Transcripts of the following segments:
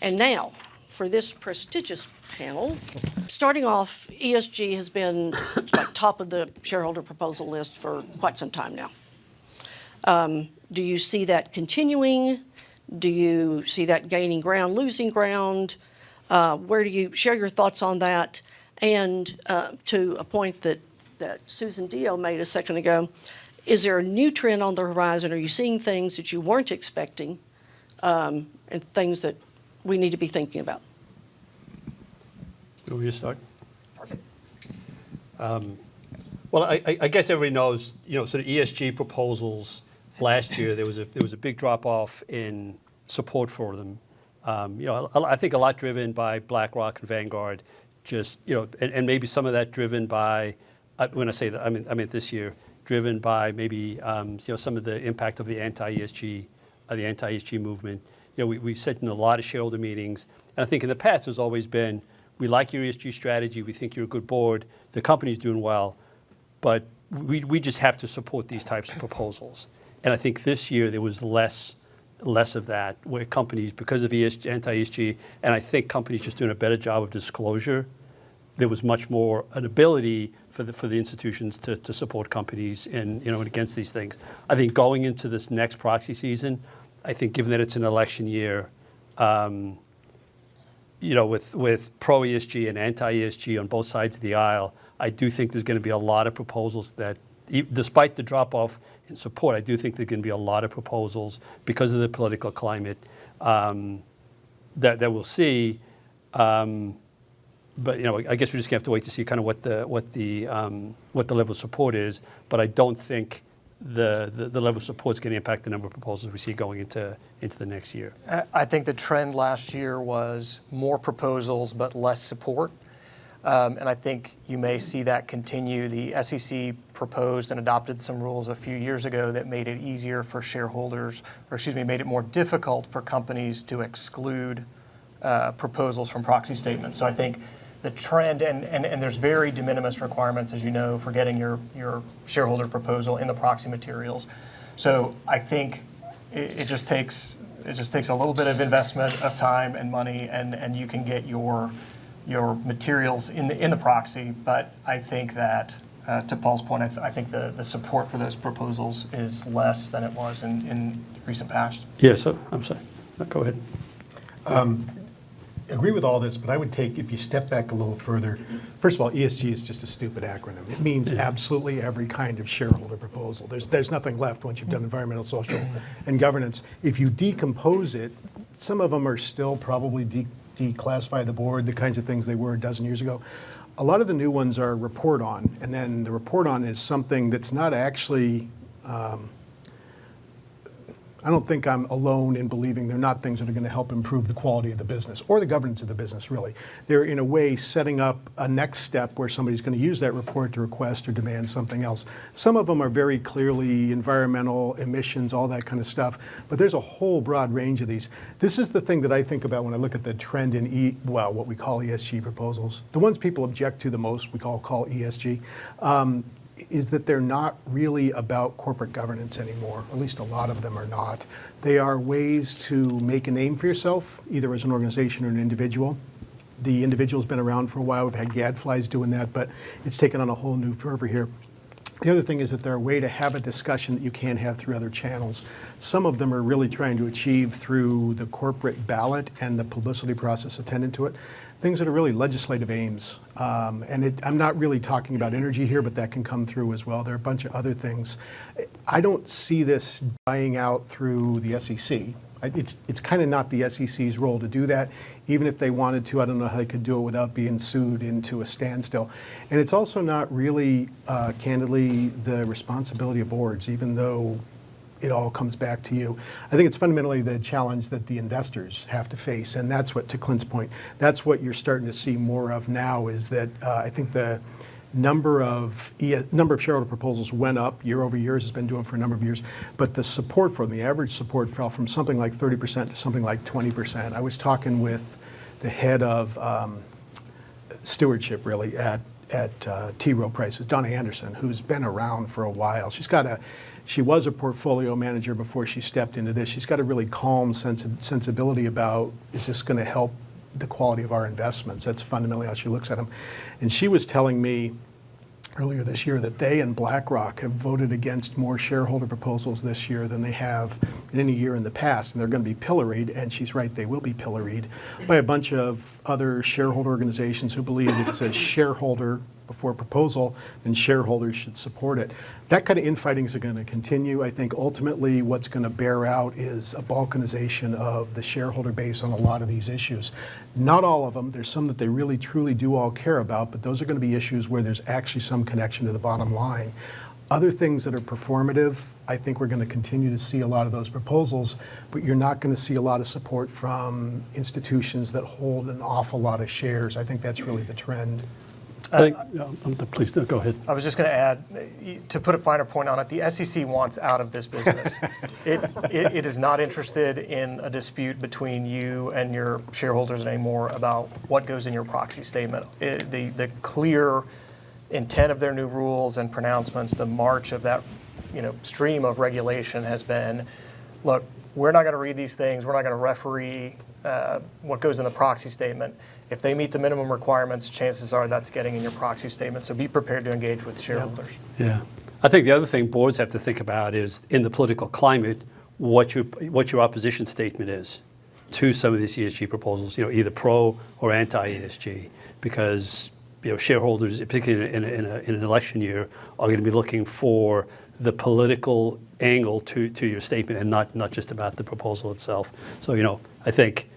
And now, for this prestigious panel, starting off, ESG has been like top of the shareholder proposal list for quite some time now. Do you see that continuing? Do you see that gaining ground, losing ground? Where do you share your thoughts on that? And to a point that Susan Dio made a second ago, is there a new trend on the horizon? Are you seeing things that you weren't expecting and things that we need to be thinking about? Will you start? Perfect. Well, I guess everybody knows, sort of ESG proposals. Last year there was a big drop off in support for them. I think a lot driven by BlackRock and Vanguard, and maybe some of that driven by, when I say that, I mean this year, driven by maybe some of the impact of the anti-ESG movement. We sit in a lot of shareholder meetings, and I think in the past there's always been, we like your ESG strategy, we think you're a good board, the company's doing well, but we just have to support these types of proposals. And I think this year there was less of that, where companies, because of anti-ESG, and I think companies just doing a better job of disclosure, there was much more an ability for the institutions to support companies and against these things. I think going into this next proxy season, I think given that it's an election year, with pro-ESG and anti-ESG on both sides of the aisle, I do think there's going to be a lot of proposals that, despite the drop-off in support, I do think there's going to be a lot of proposals because of the political climate that we'll see. But I guess we're just going to have to wait to see kind of what the level of support is. But I don't think the level of support is going to impact the number of proposals we see going into the next year. I think the trend last year was more proposals but less support. And I think you may see that continue. The SEC proposed and adopted some rules a few years ago that made it easier for shareholders, made it more difficult for companies to exclude proposals from proxy statements. So I think the trend, and there's very de minimis requirements, as you know, for getting your shareholder proposal in the proxy materials. So I think it just takes a little bit of investment of time and money, and you can get your materials in the proxy. But I think that, to Paul's point, I think the support for those proposals is less than it was in recent past. Yeah, so I'm sorry. Go ahead. Agree with all this, but I would take, if you step back a little further, first of all, ESG is just a stupid acronym. It means absolutely every kind of shareholder proposal. There's nothing left once you've done environmental, social, and governance. If you decompose it, some of them are still probably declassify the board, the kinds of things they were a dozen years ago. A lot of the new ones are report on, and then the report on is something that's not actually, I don't think I'm alone in believing they're not things that are going to help improve the quality of the business or the governance of the business, really. They're, in a way, setting up a next step where somebody's going to use that report to request or demand something else. Some of them are very clearly environmental, emissions, all that kind of stuff, but there's a whole broad range of these. This is the thing that I think about when I look at the trend in what we call ESG proposals. The ones people object to the most, we call ESG. Is that they're not really about corporate governance anymore. At least a lot of them are not. They are ways to make a name for yourself, either as an organization or an individual. The individual's been around for a while. We've had gadflies doing that, but it's taken on a whole new fervor here. The other thing is that they're a way to have a discussion that you can't have through other channels. Some of them are really trying to achieve through the corporate ballot and the publicity process attendant to it, things that are really legislative aims. I'm not really talking about energy here, but that can come through as well. There are a bunch of other things. I don't see this dying out through the SEC. It's kind of not the SEC's role to do that. Even if they wanted to, I don't know how they could do it without being sued into a standstill. And it's also not really, candidly, the responsibility of boards, even though it all comes back to you. I think it's fundamentally the challenge that the investors have to face, and that's what, to Clint's point, that's what you're starting to see more of now, is that I think the number of shareholder proposals went up year over year, as it's been doing for a number of years, but the support for them, the average support fell from something like 30% to something like 20%. I was talking with the head of stewardship, really, at T. Rowe Price is Donna Anderson, who's been around for a while. She was a portfolio manager before she stepped into this. She's got a really calm sensibility about, is this going to help the quality of our investments? That's fundamentally how she looks at them. And she was telling me earlier this year that they and BlackRock have voted against more shareholder proposals this year than they have in any year in the past, and they're going to be pilloried, and she's right, they will be pilloried, by a bunch of other shareholder organizations who believe if it says shareholder before proposal, then shareholders should support it. That kind of infighting is going to continue. I think ultimately what's going to bear out is a balkanization of the shareholder base on a lot of these issues. Not all of them. There's some that they really truly do all care about, but those are going to be issues where there's actually some connection to the bottom line. Other things that are performative, I think we're going to continue to see a lot of those proposals, but you're not going to see a lot of support from institutions that hold an awful lot of shares. I think that's really the trend. I think, please go ahead. I was just going to add, to put a finer point on it, the SEC wants out of this business. It is not interested in a dispute between you and your shareholders anymore about what goes in your proxy statement. The clear intent of their new rules and pronouncements, the march of that stream of regulation has been, look, we're not going to read these things. We're not going to referee what goes in the proxy statement. If they meet the minimum requirements, chances are that's getting in your proxy statement. So be prepared to engage with shareholders. Yeah. I think the other thing boards have to think about is, in the political climate, what your opposition statement is to some of these ESG proposals, either pro or anti-ESG, because shareholders, particularly in an election year, are going to be looking for the political angle to your statement, and not just about the proposal itself. So I think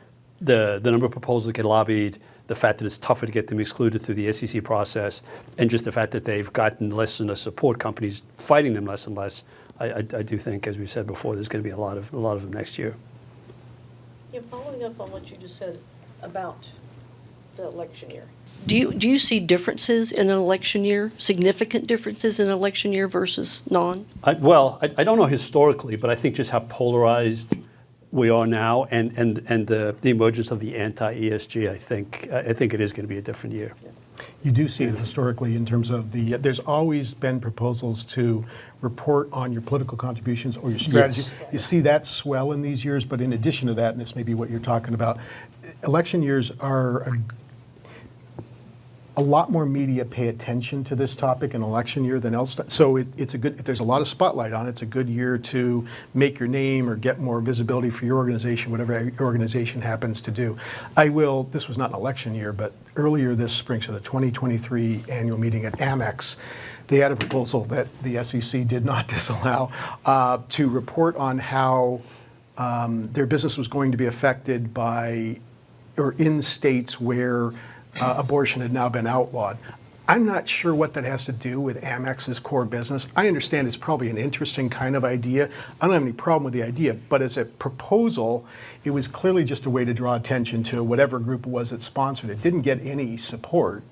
the number of proposals that get lobbied, the fact that it's tougher to get them excluded through the SEC process, and just the fact that they've gotten less and less support, companies fighting them less and less, I do think, as we've said before, there's going to be a lot of them next year. Following up on what you just said about the election year, do you see differences in an election year, significant differences in an election year versus non? I don't know historically, but I think just how polarized we are now, and the emergence of the anti-ESG, I think it is going to be a different year. You do see it historically in terms of there's always been proposals to report on your political contributions or your strategy. Yes. You see that swell in these years, but in addition to that, and this may be what you're talking about, election years are a lot more media pay attention to this topic in election year than else. So it's a good, if there's a lot of spotlight on it, it's a good year to make your name or get more visibility for your organization, whatever your organization happens to do. This was not an election year, but earlier this spring, so the 2023 annual meeting at Amex, they had a proposal that the SEC did not disallow to report on how their business was going to be affected by, or in states where abortion had now been outlawed. I'm not sure what that has to do with Amex's core business. I understand it's probably an interesting kind of idea. I don't have any problem with the idea, but as a proposal, it was clearly just a way to draw attention to whatever group it was that sponsored it. It didn't get any support,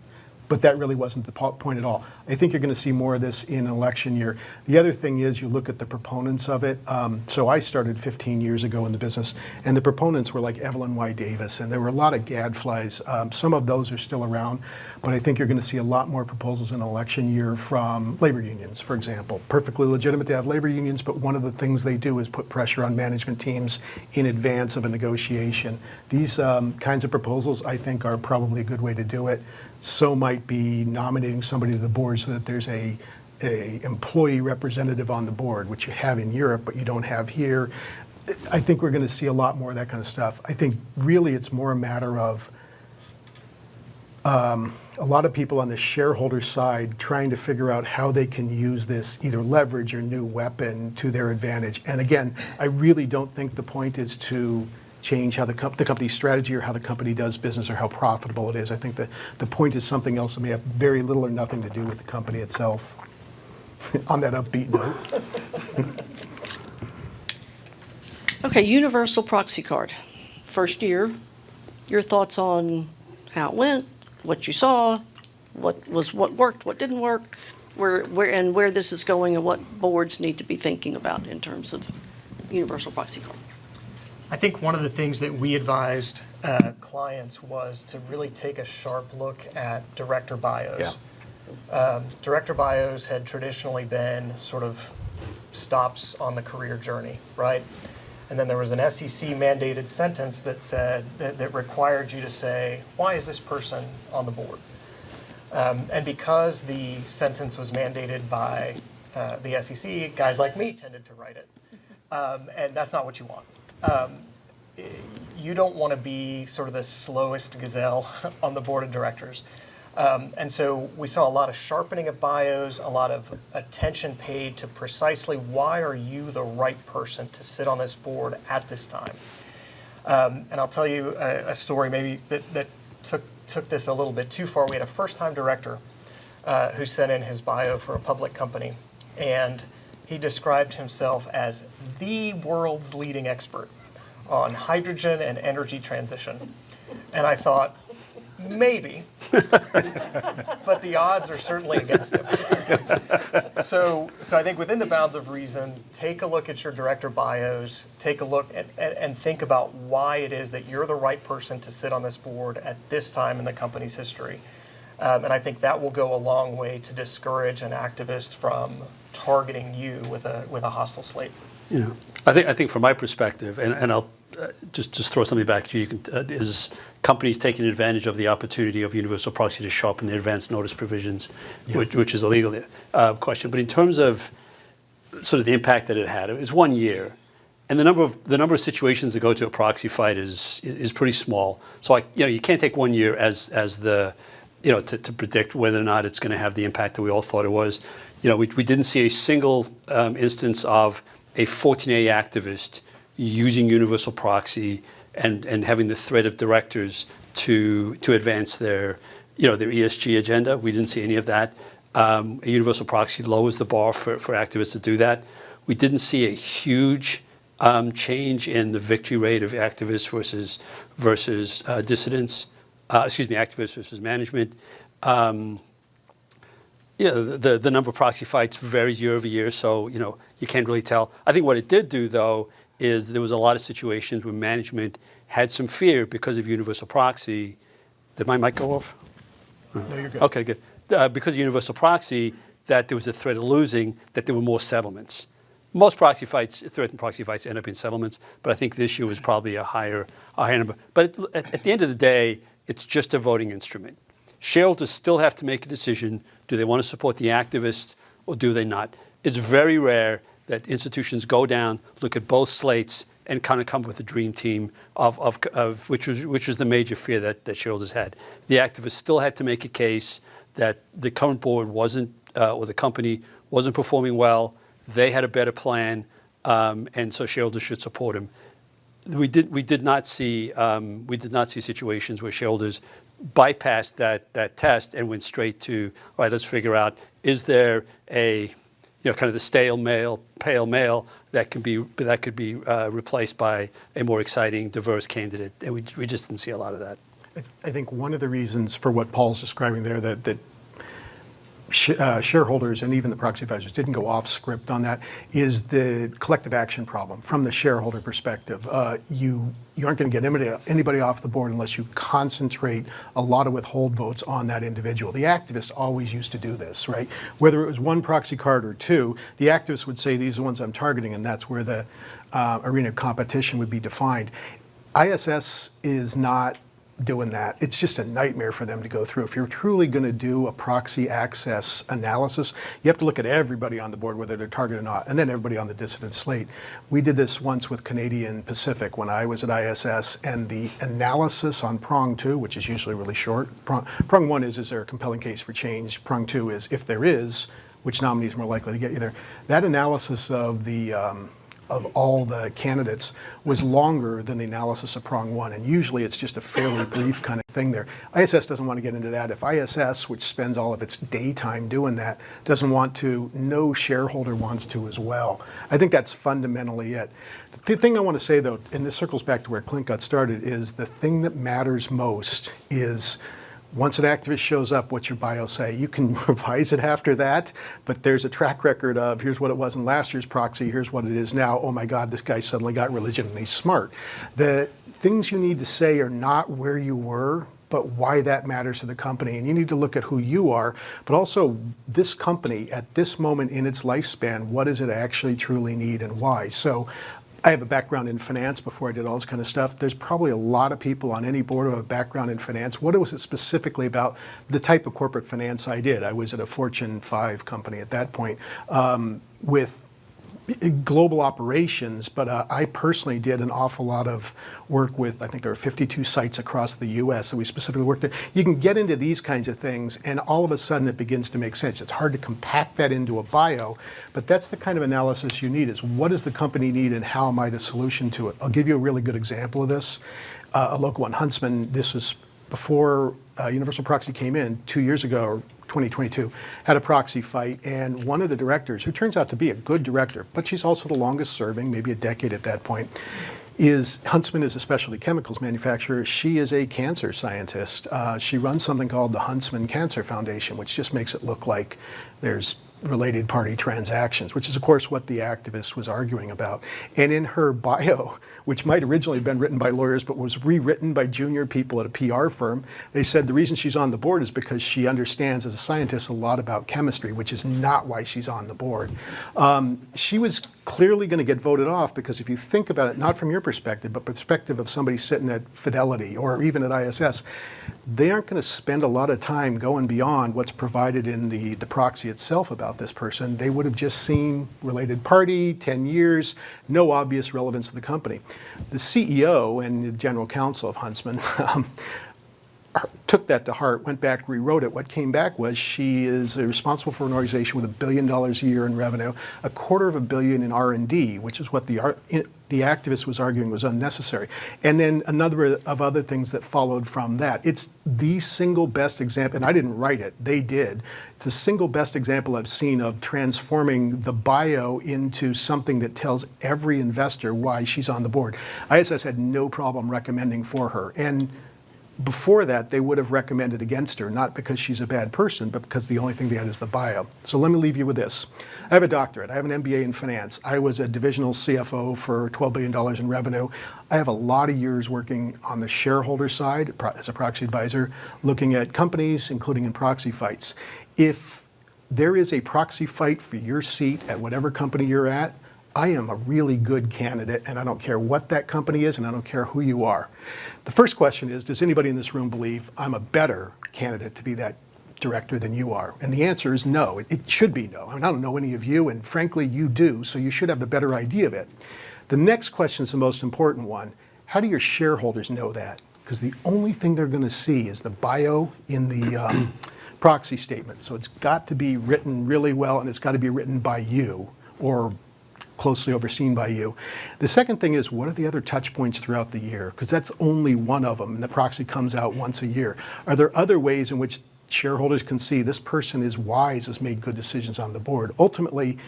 but that really wasn't the point at all. I think you're going to see more of this in an election year. The other thing is you look at the proponents of it. So I started 15 years ago in the business, and the proponents were like Evelyn Y. Davis, and there were a lot of gadflies. Some of those are still around, but I think you're going to see a lot more proposals in an election year from labor unions, for example. Perfectly legitimate to have labor unions, but one of the things they do is put pressure on management teams in advance of a negotiation. These kinds of proposals, I think, are probably a good way to do it. So might be nominating somebody to the board so that there's a employee representative on the board, which you have in Europe, but you don't have here. I think we're going to see a lot more of that kind of stuff. I think really it's more a matter of a lot of people on the shareholder side trying to figure out how they can use this either leverage or new weapon to their advantage. And again, I really don't think the point is to change how the company's strategy or how the company does business or how profitable it is. I think that the point is something else that may have very little or nothing to do with the company itself. On that upbeat note. Okay, universal proxy card. First year, your thoughts on how it went, what you saw, what worked, what didn't work, where this is going, and what boards need to be thinking about in terms of universal proxy cards. I think one of the things that we advised clients was to really take a sharp look at director bios. Director bios had traditionally been sort of stops on the career journey, right? And then there was an SEC mandated sentence that said, that required you to say, why is this person on the board? And because the sentence was mandated by the SEC, guys like me tended to write it. And that's not what you want. You don't want to be sort of the slowest gazelle on the board of directors. And so we saw a lot of sharpening of bios, a lot of attention paid to precisely why are you the right person to sit on this board at this time. And I'll tell you a story maybe that took this a little bit too far. We had a first-time director who sent in his bio for a public company, and he described himself as the world's leading expert on hydrogen and energy transition. And I thought, maybe, but the odds are certainly against him. So I think within the bounds of reason, take a look at your director bios, take a look and think about why it is that you're the right person to sit on this board at this time in the company's history. And I think that will go a long way to discourage an activist from targeting you with a hostile slate. Yeah, I think from my perspective, and I'll just throw something back to you, is companies taking advantage of the opportunity of universal proxy to sharpen their advance notice provisions, which is a legal question. But in terms of sort of the impact that it had, it was 1 year, and the number of situations that go to a proxy fight is pretty small. So you can't take 1 year as the to predict whether or not it's going to have the impact that we all thought it was. We didn't see a single instance of a 14A activist using universal proxy and having the threat of directors to advance their ESG agenda. We didn't see any of that. A universal proxy lowers the bar for activists to do that. We didn't see a huge change in the victory rate of activists versus dissidents. Activists versus management. The number of proxy fights varies year over year, so you can't really tell. I think what it did do, though, is there was a lot of situations where management had some fear because of universal proxy. Did my mic go off? No, you're good. Okay, good. Because of universal proxy, that there was a threat of losing, that there were more settlements. Most threatened proxy fights end up in settlements, but I think this year was probably a higher number. But at the end of the day, it's just a voting instrument. Shareholders still have to make a decision. Do they want to support the activist or do they not? It's very rare that institutions go down, look at both slates, and kind of come up with a dream team of which was the major fear that shareholders had. The activists still had to make a case that the current board wasn't, or the company wasn't performing well. They had a better plan, and so shareholders should support them. We did not see situations where shareholders bypassed that test and went straight to, all right, let's figure out, is there a kind of the pale male that could be replaced by a more exciting, diverse candidate, and we just didn't see a lot of that. I think one of the reasons for what Paul's describing there that shareholders and even the proxy advisors didn't go off script on that is the collective action problem from the shareholder perspective. You aren't going to get anybody off the board unless you concentrate a lot of withhold votes on that individual. The activists always used to do this, right? Whether it was one proxy card or two, the activists would say, these are the ones I'm targeting, and that's where the arena of competition would be defined. ISS is not doing that. It's just a nightmare for them to go through. If you're truly going to do a proxy access analysis, you have to look at everybody on the board, whether they're targeted or not, and then everybody on the dissident slate. We did this once with Canadian Pacific when I was at ISS, and the analysis on prong 2, which is usually really short. Prong 1 is there a compelling case for change? Prong 2 is, if there is, which nominee is more likely to get you there? That analysis of all the candidates was longer than the analysis of prong 1, and usually it's just a fairly brief kind of thing there. ISS doesn't want to get into that. If ISS, which spends all of its daytime doing that, doesn't want to, no shareholder wants to as well. I think that's fundamentally it. The thing I want to say, though, and this circles back to where Clint got started, is the thing that matters most is once an activist shows up, what's your bio say? You can revise it after that, but there's a track record of here's what it was in last year's proxy, here's what it is now. Oh my God, this guy suddenly got religion and he's smart. The things you need to say are not where you were but why that matters to the company. And you need to look at who you are, but also this company at this moment in its lifespan, what does it actually truly need and why? So I have a background in finance before I did all this kind of stuff. There's probably a lot of people on any board who have a background in finance. What was it specifically about the type of corporate finance I did? I was at a Fortune 5 company at that point with global operations, but I personally did an awful lot of work with, I think there were 52 sites across the US that we specifically worked at. You can get into these kinds of things and all of a sudden it begins to make sense. It's hard to compact that into a bio, but that's the kind of analysis you need, is what does the company need and how am I the solution to it? I'll give you a really good example of this. A local one, Huntsman, this was before Universal Proxy came in 2 years ago, or 2022, had a proxy fight, and one of the directors, who turns out to be a good director, but she's also the longest serving, maybe a decade at that point, Huntsman is a specialty chemicals manufacturer. She is a cancer scientist. She runs something called the Huntsman Cancer Foundation, which just makes it look like there's related party transactions, which is of course what the activist was arguing about. And in her bio, which might originally have been written by lawyers but was rewritten by junior people at a PR firm, they said the reason she's on the board is because she understands as a scientist a lot about chemistry, which is not why she's on the board. She was clearly going to get voted off because if you think about it, not from your perspective, but perspective of somebody sitting at Fidelity or even at ISS, they aren't going to spend a lot of time going beyond what's provided in the proxy itself about this person. They would have just seen related party, 10 years, no obvious relevance to the company. The CEO and the general counsel of Huntsman took that to heart, went back, rewrote it. What came back was she is responsible for an organization with $1 billion a year in revenue, $250 million in R&D, which is what the activist was arguing was unnecessary. And then a number of other things that followed from that. It's the single best example, and I didn't write it, they did. It's the single best example I've seen of transforming the bio into something that tells every investor why she's on the board. ISS had no problem recommending for her. And before that, they would have recommended against her, not because she's a bad person, but because the only thing they had is the bio. So let me leave you with this. I have a doctorate. I have an MBA in finance. I was a divisional CFO for $12 billion in revenue. I have a lot of years working on the shareholder side as a proxy advisor, looking at companies, including in proxy fights. If there is a proxy fight for your seat at whatever company you're at, I am a really good candidate, and I don't care what that company is, and I don't care who you are. The first question is, does anybody in this room believe I'm a better candidate to be that director than you are? And the answer is no. It should be no. I mean, I don't know any of you, and frankly, you do, so you should have a better idea of it. The next question is the most important one. How do your shareholders know that? Because the only thing they're going to see is the bio in the proxy statement. So it's got to be written really well, and it's got to be written by you, or closely overseen by you. The second thing is, what are the other touch points throughout the year? Because that's only one of them, and the proxy comes out once a year. Are there other ways in which shareholders can see this person is wise, has made good decisions on the board? Ultimately,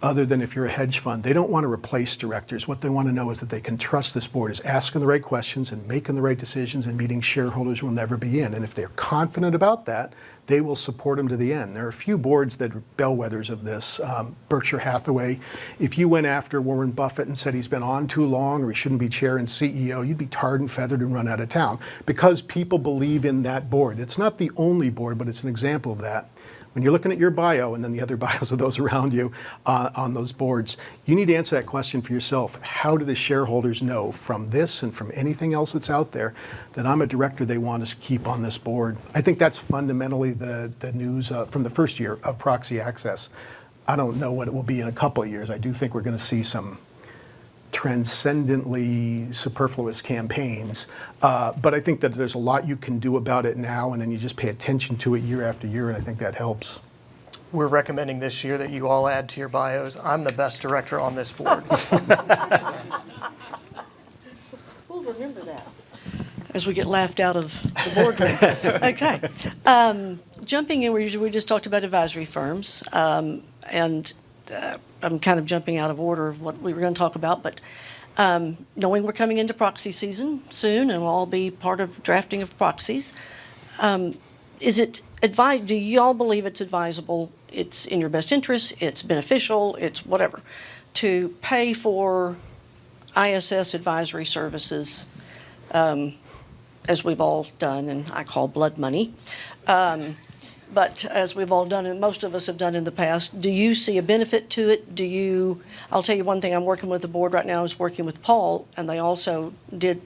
other than if you're a hedge fund, they don't want to replace directors. What they want to know is that they can trust this board is asking the right questions and making the right decisions and meeting shareholders who will never be in. And if they're confident about that, they will support them to the end. There are a few boards that are bellwethers of this. Berkshire Hathaway, if you went after Warren Buffett and said he's been on too long or he shouldn't be chair and CEO, you'd be tarred and feathered and run out of town because people believe in that board. It's not the only board, but it's an example of that. When you're looking at your bio and then the other bios of those around you on those boards, you need to answer that question for yourself. How do the shareholders know from this and from anything else that's out there that I'm a director they want to keep on this board? I think that's fundamentally the news from the first year of Proxy Access. I don't know what it will be in a couple of years. I do think we're going to see some transcendently superfluous campaigns. But I think that there's a lot you can do about it now, and then you just pay attention to it year after year, and I think that helps. We're recommending this year that you all add to your bios, I'm the best director on this board. We'll remember that as we get laughed out of the boardroom. Okay. Jumping in, we just talked about advisory firms, and I'm kind of jumping out of order of what we were going to talk about, but knowing we're coming into proxy season soon, and we'll all be part of drafting of proxies, do you all believe it's advisable, it's in your best interest, it's beneficial, it's whatever, to pay for ISS advisory services as we've all done, and I call blood money. But as we've all done, and most of us have done in the past, do you see a benefit to it? I'll tell you one thing, I'm working with the board right now, is working with Paul, and they also did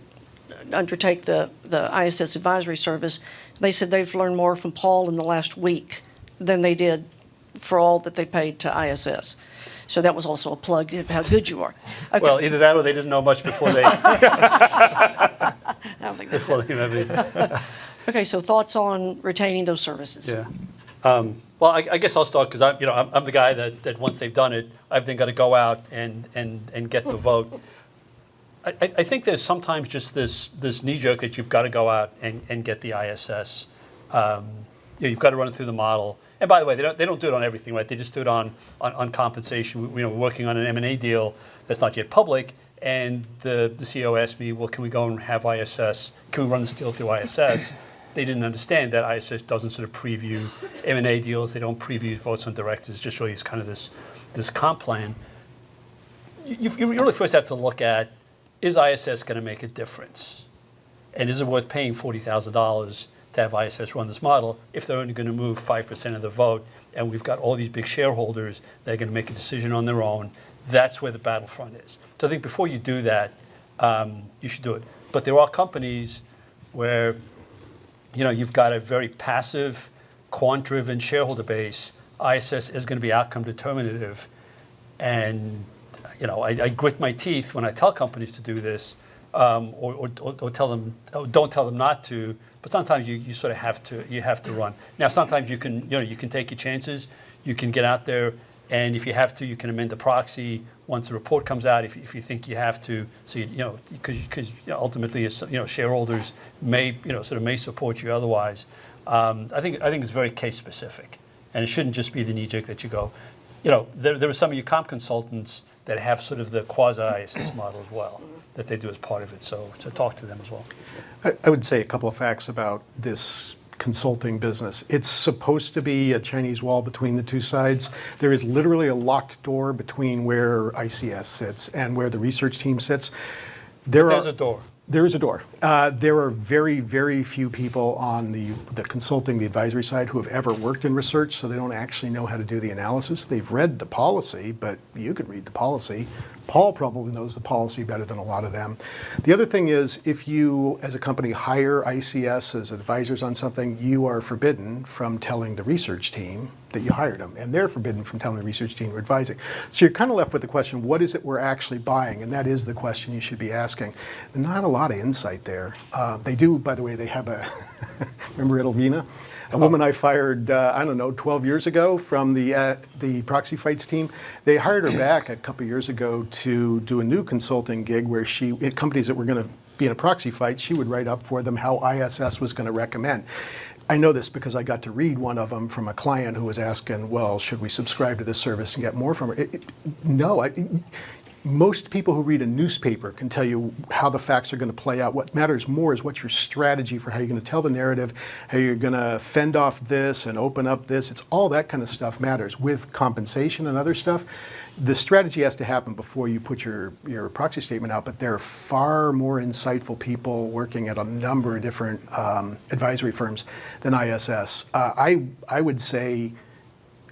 undertake the ISS advisory service. They said they've learned more from Paul in the last week than they did for all that they paid to ISS. So that was also a plug of how good you are. Okay. Well, either that or they didn't know much before they. I don't think that's before it. they maybe. Okay, so thoughts on retaining those services? Yeah. Well, I guess I'll start because I'm the guy that once they've done it, I've then got to go out and get the vote. I think there's sometimes just this knee jerk that you've got to go out and get the ISS. You've got to run it through the model. And by the way, they don't do it on everything, right? They just do it on compensation. We're working on an M&A deal that's not yet public, and the CEO asked me, well, can we go and have ISS? Can we run this deal through ISS? They didn't understand that ISS doesn't sort of preview M&A deals. They don't preview votes on directors. It's just really it's kind of this comp plan. You really first have to look at, is ISS going to make a difference? And is it worth paying $40,000 to have ISS run this model if they're only going to move 5% of the vote, and we've got all these big shareholders that are going to make a decision on their own? That's where the battlefront is. So I think before you do that, you should do it. But there are companies where you've got a very passive, quant-driven shareholder base. ISS is going to be outcome determinative, and I grit my teeth when I tell companies to do this, or tell them, don't tell them not to. But sometimes you sort of have to run. Now sometimes you can take your chances. You can get out there, and if you have to, you can amend the proxy once the report comes out. If you think you have to, so because ultimately shareholders may may support you otherwise. I think it's very case specific, and it shouldn't just be the knee jerk that you go. There are some of your comp consultants that have sort of the quasi-ISS model as well that they do as part of it. So talk to them as well. I would say a couple of facts about this consulting business. It's supposed to be a Chinese wall between the two sides. There is literally a locked door between where ICS sits and where the research team sits. There's a door. There is a door. There are very, very few people on the consulting, the advisory side who have ever worked in research, so they don't actually know how to do the analysis. They've read the policy, but you could read the policy. Paul probably knows the policy better than a lot of them. The other thing is, if you, as a company, hire ICS as advisors on something, you are forbidden from telling the research team that you hired them, and they're forbidden from telling the research team you're advising. So you're kind of left with the question, what is it we're actually buying? And that is the question you should be asking. Not a lot of insight there. They do, by the way, they have a, remember Edelvina? A woman I fired, 12 years ago from the Proxy Fights team. They hired her back a couple years ago to do a new consulting gig where companies that were going to be in a proxy fight, she would write up for them how ISS was going to recommend. I know this because I got to read one of them from a client who was asking, well, should we subscribe to this service and get more from her? Most people who read a newspaper can tell you how the facts are going to play out. What matters more is what's your strategy for how you're going to tell the narrative, how you're going to fend off this and open up this. It's all that kind of stuff matters. With compensation and other stuff, the strategy has to happen before you put your proxy statement out, but there are far more insightful people working at a number of different advisory firms than ISS. I would say,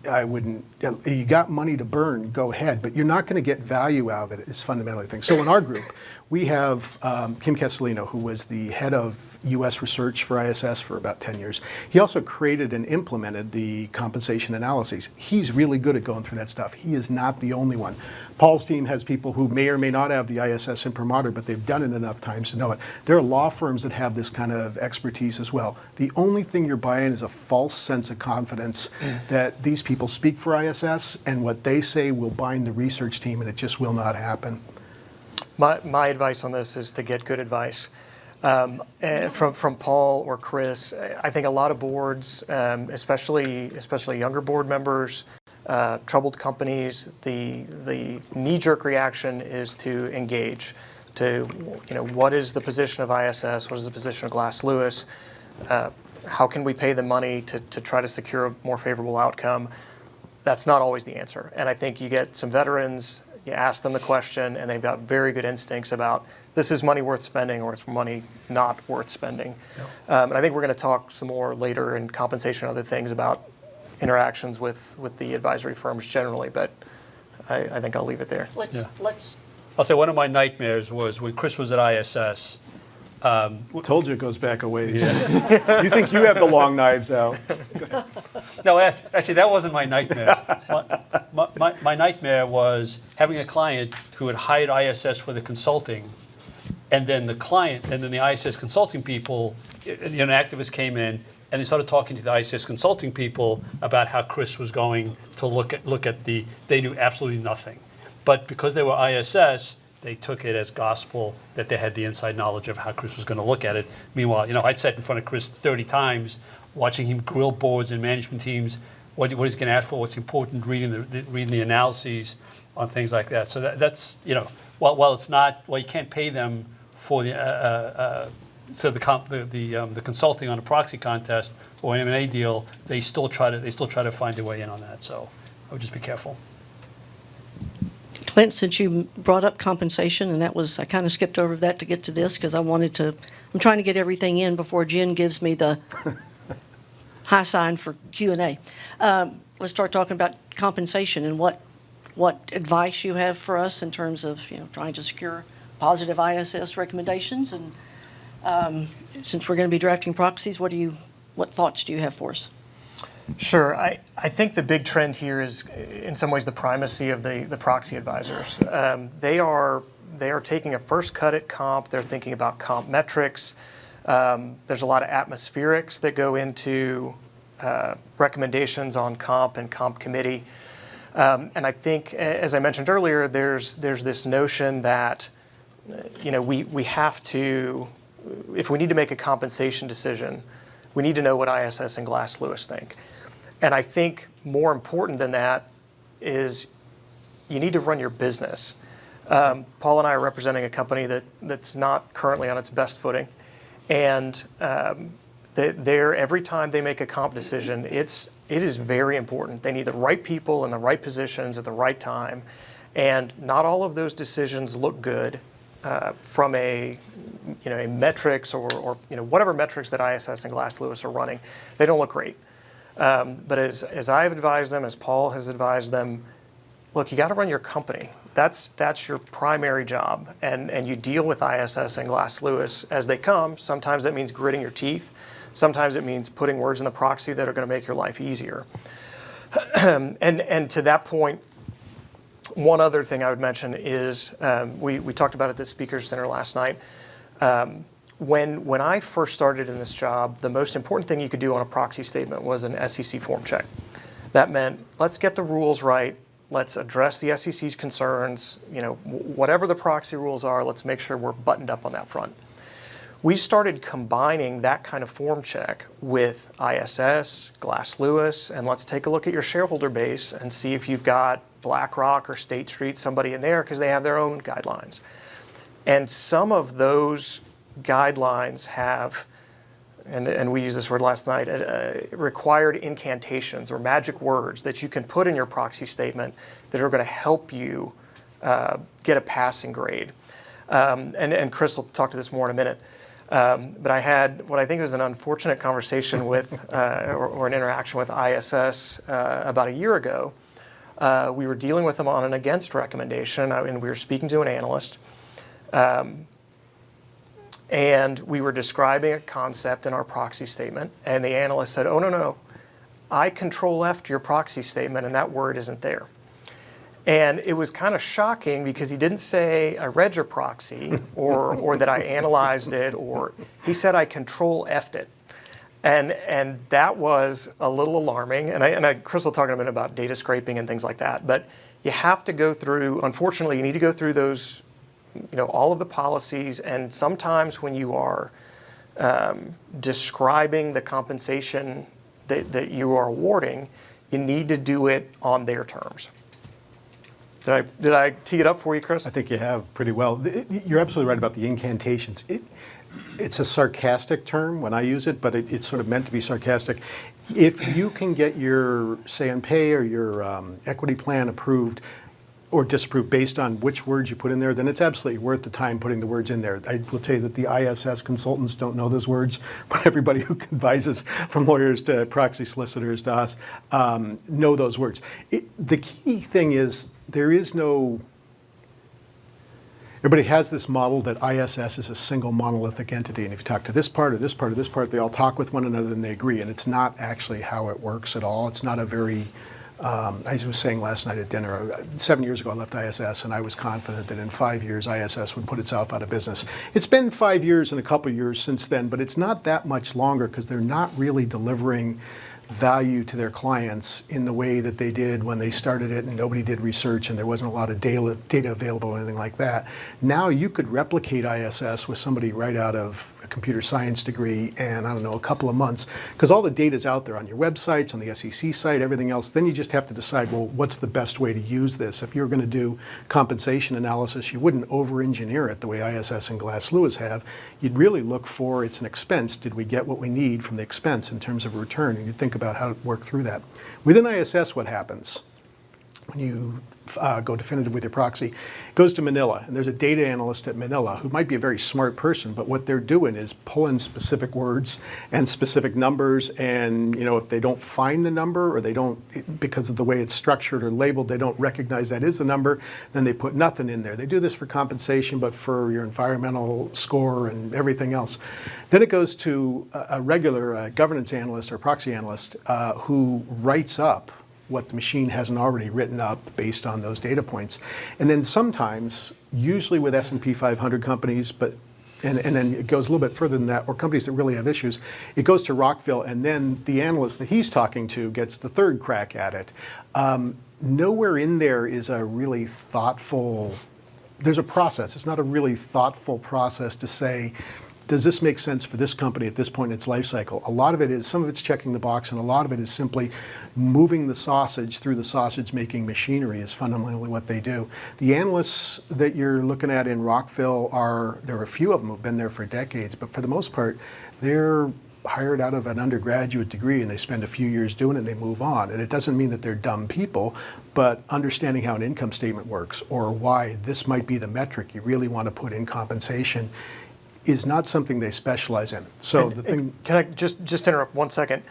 you got money to burn, go ahead, but you're not going to get value out of it is fundamentally the thing. So in our group, we have Kim Castellino, who was the head of U.S. research for ISS for about 10 years. He also created and implemented the compensation analyses. He's really good at going through that stuff. He is not the only one. Paul's team has people who may or may not have the ISS imprimatur, but they've done it enough times to know it. There are law firms that have this kind of expertise as well. The only thing you're buying is a false sense of confidence that these people speak for ISS, and what they say will bind the research team, and it just will not happen. My advice on this is to get good advice from Paul or Chris. I think a lot of boards, especially younger board members, troubled companies, the knee-jerk reaction is to engage. What is the position of ISS? What is the position of Glass Lewis? How can we pay the money to try to secure a more favorable outcome? That's not always the answer. And I think you get some veterans, you ask them the question, and they've got very good instincts about this is money worth spending or it's money not worth spending. And I think we're going to talk some more later in compensation and other things about interactions with the advisory firms generally, but I think I'll leave it there. Let's I'll say one of my nightmares was when Chris was at ISS. Told you it goes back a ways. You think you have the long knives out. No, actually, that wasn't my nightmare. My nightmare was having a client who had hired ISS for the consulting, and then the ISS consulting people, an activist came in, and they started talking to the ISS consulting people about how Chris was going to look at they knew absolutely nothing. But because they were ISS, they took it as gospel that they had the inside knowledge of how Chris was going to look at it. Meanwhile, I'd sat in front of Chris 30 times, watching him grill boards and management teams, what he's going to ask for, what's important, reading the analyses on things like that. So that's while it's not, you can't pay them for the consulting on a proxy contest or an M&A deal, they still try to find their way in on that. So I would just be careful. Clint, since you brought up compensation, and I kind of skipped over that to get to this because I'm trying to get everything in before Jen gives me the high sign for Q&A. Let's start talking about compensation and what advice you have for us in terms of trying to secure positive ISS recommendations. And since we're going to be drafting proxies, what thoughts do you have for us? Sure. I think the big trend here is, in some ways, the primacy of the proxy advisors. They are taking a first cut at comp. They're thinking about comp metrics. There's a lot of atmospherics that go into recommendations on comp and comp committee. And I think, as I mentioned earlier, there's this notion that we have to, if we need to make a compensation decision, we need to know what ISS and Glass Lewis think. And I think more important than that is you need to run your business. Paul and I are representing a company that's not currently on its best footing. And every time they make a comp decision, it is very important. They need the right people in the right positions at the right time. And not all of those decisions look good from a metrics or whatever metrics that ISS and Glass Lewis are running. They don't look great. But as I've advised them, as Paul has advised them, look, you got to run your company. That's your primary job, and you deal with ISS and Glass Lewis as they come. Sometimes that means gritting your teeth. Sometimes it means putting words in the proxy that are going to make your life easier. And to that point, one other thing I would mention is we talked about at the speakers dinner last night. When I first started in this job, the most important thing you could do on a proxy statement was an SEC form check. That meant, let's get the rules right. Let's address the SEC's concerns. Whatever the proxy rules are, let's make sure we're buttoned up on that front. We started combining that kind of form check with ISS, Glass Lewis, and let's take a look at your shareholder base and see if you've got BlackRock or State Street, somebody in there, because they have their own guidelines. And some of those guidelines have, and we used this word last night, required incantations or magic words that you can put in your proxy statement that are going to help you get a passing grade. And Chris will talk to this more in a minute. But I had what I think was an unfortunate conversation with, or an interaction with ISS about a year ago. We were dealing with them on an against recommendation, and we were speaking to an analyst. And we were describing a concept in our proxy statement, and the analyst said, oh, no, I Control-F'd your proxy statement, and that word isn't there. And it was kind of shocking because he didn't say, I read your proxy, or that I analyzed it, or he said, I Control-F'd it. And that was a little alarming. And Chris will talk in a minute about data scraping and things like that. But you have to go through, unfortunately, you need to go through those, all of the policies. And sometimes when you are describing the compensation that you are awarding, you need to do it on their terms. Did I tee it up for you, Chris? I think you have pretty well. You're absolutely right about the incantations. It's a sarcastic term when I use it, but it's sort of meant to be sarcastic. If you can get your say on pay or your equity plan approved or disapprove based on which words you put in there, then it's absolutely worth the time putting the words in there. I will tell you that the ISS consultants don't know those words, but everybody who advises, from lawyers to proxy solicitors to us, know those words. The key thing is there is no. Everybody has this model that ISS is a single monolithic entity, and if you talk to this part or this part or this part, they all talk with one another and they agree, and it's not actually how it works at all. It's not a very, I was saying last night at dinner, 7 years ago I left ISS, and I was confident that in 5 years ISS would put itself out of business. It's been 5 years and a couple of years since then, but it's not that much longer because they're not really delivering value to their clients in the way that they did when they started it and nobody did research and there wasn't a lot of data available or anything like that. Now you could replicate ISS with somebody right out of a computer science degree and, I don't know, a couple of months, because all the data's out there on your websites, on the SEC site, everything else. Then you just have to decide, well, what's the best way to use this? If you're going to do compensation analysis, you wouldn't over-engineer it the way ISS and Glass Lewis have. You'd really look for, it's an expense. Did we get what we need from the expense in terms of return? And you think about how to work through that. Within ISS, what happens? When you go definitive with your proxy, it goes to Manila, and there's a data analyst at Manila who might be a very smart person, but what they're doing is pulling specific words and specific numbers, and if they don't find the number, or they don't, because of the way it's structured or labeled, they don't recognize that is the number, then they put nothing in there. They do this for compensation, but for your environmental score and everything else. Then it goes to a regular governance analyst or proxy analyst who writes up what the machine hasn't already written up based on those data points. And then sometimes, usually with S&P 500 companies, and then it goes a little bit further than that, or companies that really have issues, it goes to Rockville, and then the analyst that he's talking to gets the third crack at it. Nowhere in there is a really thoughtful, there's a process. It's not a really thoughtful process to say, does this make sense for this company at this point in its life cycle? A lot of it is, some of it's checking the box, and a lot of it is simply moving the sausage through the sausage-making machinery is fundamentally what they do. The analysts that you're looking at in Rockville there are a few of them who've been there for decades, but for the most part, they're hired out of an undergraduate degree and they spend a few years doing it and they move on. And it doesn't mean that they're dumb people, but understanding how an income statement works or why this might be the metric you really want to put in compensation is not something they specialize in. So the thing. Can I just interrupt 1 second?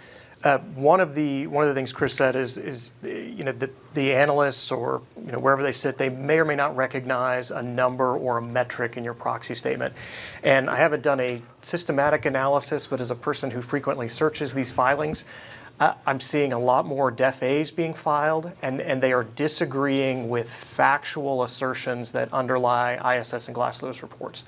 One of the things Chris said is the analysts or wherever they sit, they may or may not recognize a number or a metric in your proxy statement. And I haven't done a systematic analysis, but as a person who frequently searches these filings, I'm seeing a lot more Def As being filed, and they are disagreeing with factual assertions that underlie ISS and Glass Lewis reports.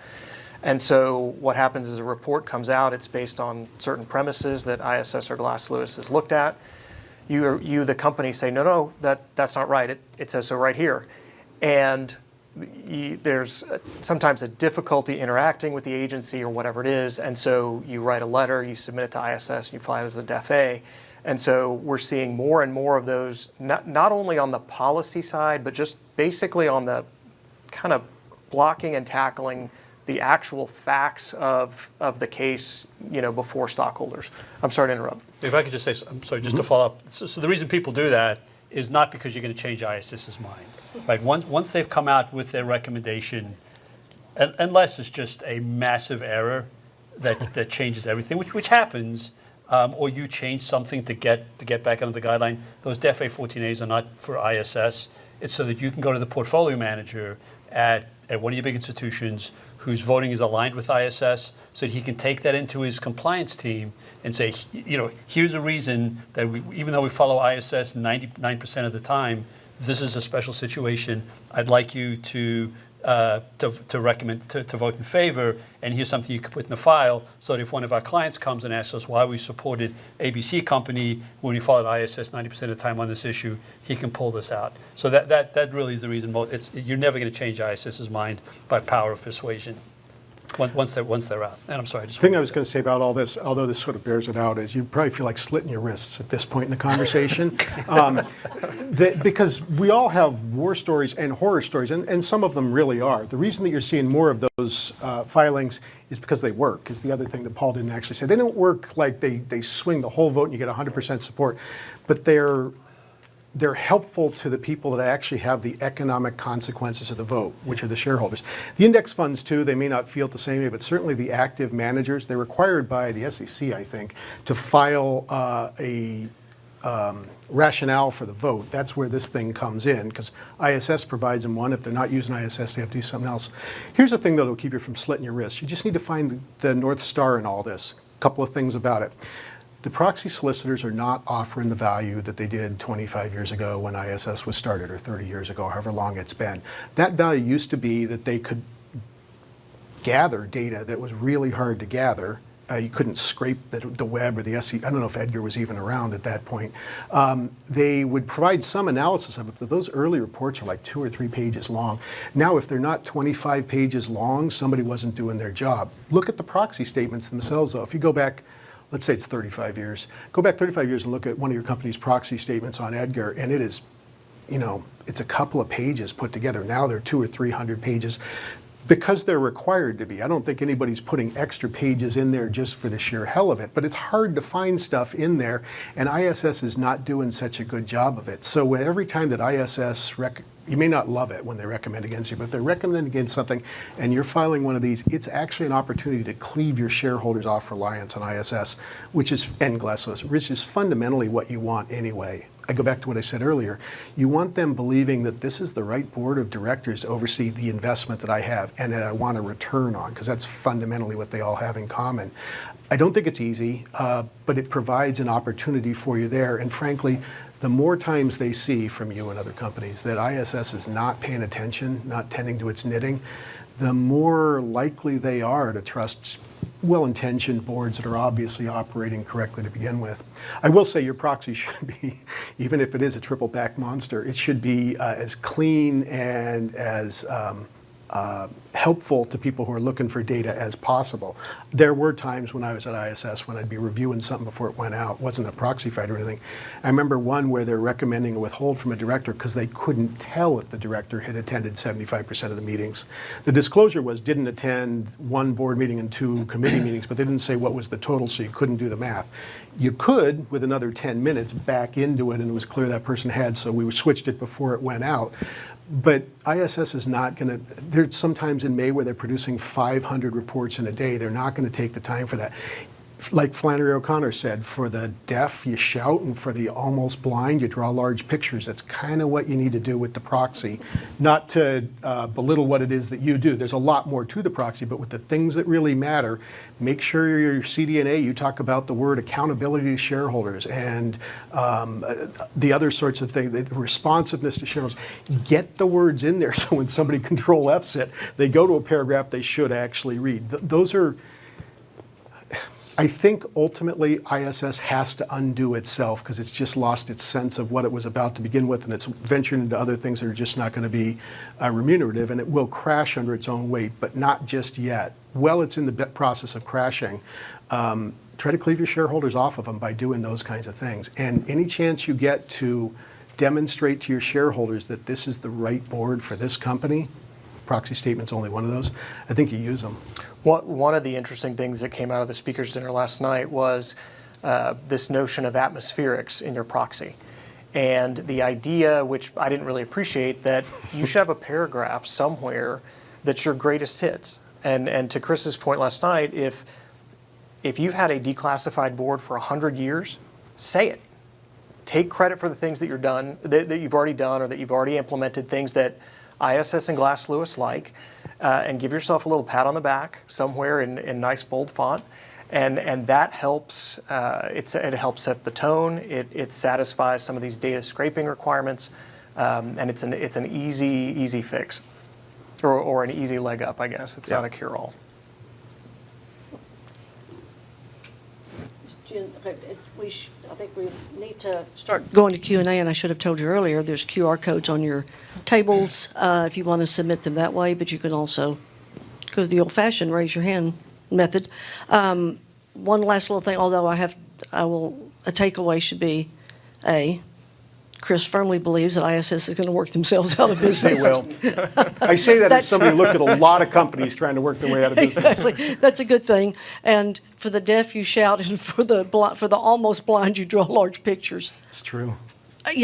And so what happens is a report comes out, it's based on certain premises that ISS or Glass Lewis has looked at. You the company, say, no, that's not right. It says so right here. And there's sometimes a difficulty interacting with the agency or whatever it is, and so you write a letter, you submit it to ISS, and you file it as a Def A. And so we're seeing more and more of those, not only on the policy side, but just basically on the kind of blocking and tackling the actual facts of the case, before stockholders. I'm sorry to interrupt. If I could just say, I'm sorry, just to follow up. So the reason people do that is not because you're going to change ISS's mind. Right? Once they've come out with their recommendation, unless it's just a massive error that changes everything, which happens, or you change something to get back under the guideline, those Def A 14As are not for ISS. It's so that you can go to the portfolio manager at one of your big institutions whose voting is aligned with ISS, so that he can take that into his compliance team and say, here's a reason that even though we follow ISS 99% of the time, this is a special situation. I'd like you to recommend to vote in favor, and here's something you could put in the file, so that if one of our clients comes and asks us why we supported ABC company when we followed ISS 90% of the time on this issue, he can pull this out. So that really is the reason. You're never going to change ISS's mind by power of persuasion once they're out. And I'm sorry. The thing I was going to say about all this, although this sort of bears it out, is you probably feel like slitting your wrists at this point in the conversation. Because we all have war stories and horror stories, and some of them really are. The reason that you're seeing more of those filings is because they work, is the other thing that Paul didn't actually say. They don't work like they swing the whole vote and you get 100% support, but they're they're helpful to the people that actually have the economic consequences of the vote, which are the shareholders. The index funds too, they may not feel it the same way, but certainly the active managers, they're required by the SEC, I think, to file a rationale for the vote. That's where this thing comes in, because ISS provides them one. If they're not using ISS, they have to do something else. Here's the thing that'll keep you from slitting your wrists. You just need to find the North Star in all this. A couple of things about it. The proxy solicitors are not offering the value that they did 25 years ago when ISS was started, or 30 years ago, however long it's been. That value used to be that they could gather data that was really hard to gather. You couldn't scrape the web or the SEC. I don't know if Edgar was even around at that point. They would provide some analysis of it, but those early reports are like 2 or 3 pages long. Now, if they're not 25 pages long, somebody wasn't doing their job. Look at the proxy statements themselves, though. If you go back, let's say it's 35 years, go back 35 years and look at one of your company's proxy statements on Edgar, and it is, you know, it's a couple of pages put together. Now they're 200 or 300 pages. Because they're required to be. I don't think anybody's putting extra pages in there just for the sheer hell of it, but it's hard to find stuff in there, and ISS is not doing such a good job of it. So every time that ISS, you may not love it when they recommend against you, but if they recommend against something and you're filing one of these, it's actually an opportunity to cleave your shareholders off reliance on ISS, which is fundamentally what you want anyway. I go back to what I said earlier. You want them believing that this is the right board of directors to oversee the investment that I have and that I want a return on, because that's fundamentally what they all have in common. I don't think it's easy, but it provides an opportunity for you there. And frankly, the more times they see from you and other companies that ISS is not paying attention, not tending to its knitting, the more likely they are to trust well-intentioned boards that are obviously operating correctly to begin with. I will say your proxy should be, even if it is a triple back monster, it should be as clean and as helpful to people who are looking for data as possible. There were times when I was at ISS when I'd be reviewing something before it went out. It wasn't a proxy fight or anything. I remember one where they're recommending a withhold from a director because they couldn't tell if the director had attended 75% of the meetings. The disclosure was didn't attend 1 board meeting and 2 committee meetings, but they didn't say what was the total, so you couldn't do the math. You could, with another 10 minutes, back into it, and it was clear that person had, so we switched it before it went out. But ISS is not going to, there's sometimes in May where they're producing 500 reports in a day. They're not going to take the time for that. Like Flannery O'Connor said, for the deaf, you shout, and for the almost blind, you draw large pictures. That's kind of what you need to do with the proxy. Not to belittle what it is that you do. There's a lot more to the proxy, but with the things that really matter, make sure your CD&A, you talk about the word accountability to shareholders and the other sorts of things, the responsiveness to shareholders. Get the words in there so when somebody Control F's it, they go to a paragraph they should actually read. Those are, I think ultimately ISS has to undo itself because it's just lost its sense of what it was about to begin with, and it's ventured into other things that are just not going to be remunerative, and it will crash under its own weight, but not just yet. While it's in the process of crashing, try to cleave your shareholders off of them by doing those kinds of things. And any chance you get to demonstrate to your shareholders that this is the right board for this company, proxy statement's only one of those, I think you use them. One of the interesting things that came out of the speakers dinner last night was this notion of atmospherics in your proxy. And the idea, which I didn't really appreciate, that you should have a paragraph somewhere that's your greatest hits. And to Chris's point last night, if you've had a declassified board for 100 years, say it. Take credit for the things that that you've already done or that you've already implemented, things that ISS and Glass Lewis like, and give yourself a little pat on the back somewhere in nice bold font, and that helps. It helps set the tone. It satisfies some of these data scraping requirements, and it's an easy fix, or an easy leg up, I guess. It's not a cure-all. I think we need to start going to Q&A, and I should have told you earlier, there's QR codes on your tables if you want to submit them that way, but you can also go the old-fashioned raise your hand method. One last little thing, although a takeaway should be Chris firmly believes that ISS is going to work themselves out of business. They will. I say that as somebody who looked at a lot of companies trying to work their way out of business. Exactly. That's a good thing. And for the deaf, you shout, and for the almost blind, you draw large pictures. It's true.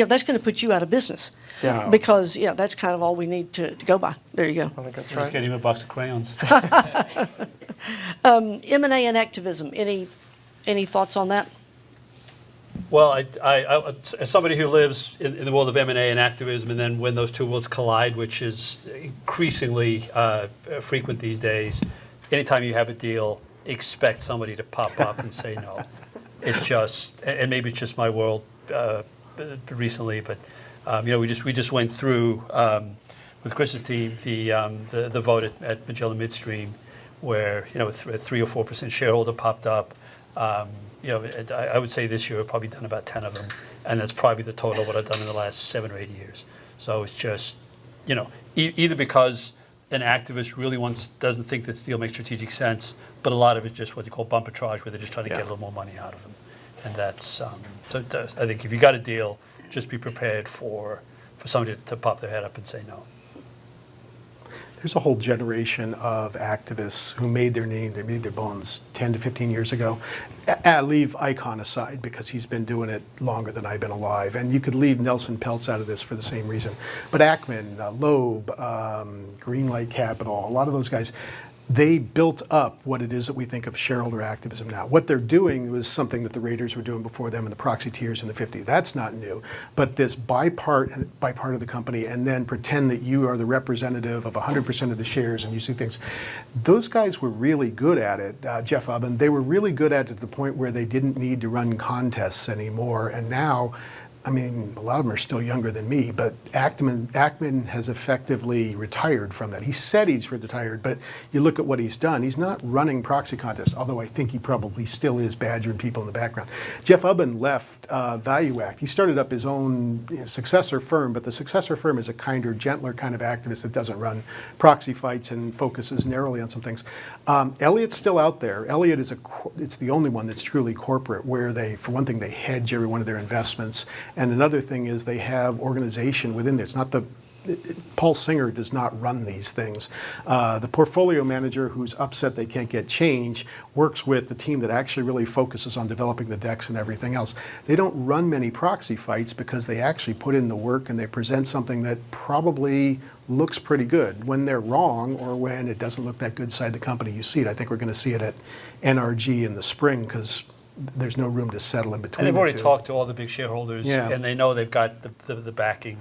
that's going to put you out of business. Yeah. Because, that's kind of all we need to go by. There you go. I think that's Just right. get him a box of crayons. M&A and activism, any thoughts on that? Well, I, as somebody who lives in the world of M&A and activism, and then when those two worlds collide, which is increasingly frequent these days, anytime you have a deal, expect somebody to pop up and say no. It's just, and maybe it's just my world recently, but we just went through with Chris's team the vote at Magellan Midstream, where a 3 or 4% shareholder popped up. I would say this year I've probably done about 10 of them, and that's probably the total of what I've done in the last 7 or 8 years. So it's just, either because an activist really doesn't think that the deal makes strategic sense, but a lot of it's just what you call bumperage, where they're just trying to get a little more money out of them. And that's, I think if you got a deal, just be prepared for somebody to pop their head up and say no. There's a whole generation of activists who made their name, they made their bones 10 to 15 years ago. Leave Icahn aside, because he's been doing it longer than I've been alive. And you could leave Nelson Peltz out of this for the same reason. But Ackman, Loeb, Greenlight Capital, a lot of those guys, they built up what it is that we think of shareholder activism now. What they're doing was something that the Raiders were doing before them and the Proxy tiers in the 50s. That's not new. But this buy part of the company and then pretend that you are the representative of 100% of the shares and you see things. Those guys were really good at it, Jeff Ubben. They were really good at it to the point where they didn't need to run contests anymore. And now, a lot of them are still younger than me, but Ackman has effectively retired from that. He said he's retired, but you look at what he's done. He's not running proxy contests, although I think he probably still is badgering people in the background. Jeff Ubben left ValueAct. He started up his own successor firm, but the successor firm is a kinder, gentler kind of activist that doesn't run proxy fights and focuses narrowly on some things. Elliott's still out there. Elliott it's the only one that's truly corporate, where they, for one thing, they hedge every one of their investments. And another thing is they have organization within there. It's not Paul Singer does not run these things. The portfolio manager, who's upset they can't get change, works with the team that actually really focuses on developing the decks and everything else. They don't run many proxy fights because they actually put in the work and they present something that probably looks pretty good. When they're wrong or when it doesn't look that good inside the company, you see it. I think we're going to see it at NRG in the spring, because there's no room to settle in between. And they've already the two. talked to all the big shareholders, and they know they've got the backing.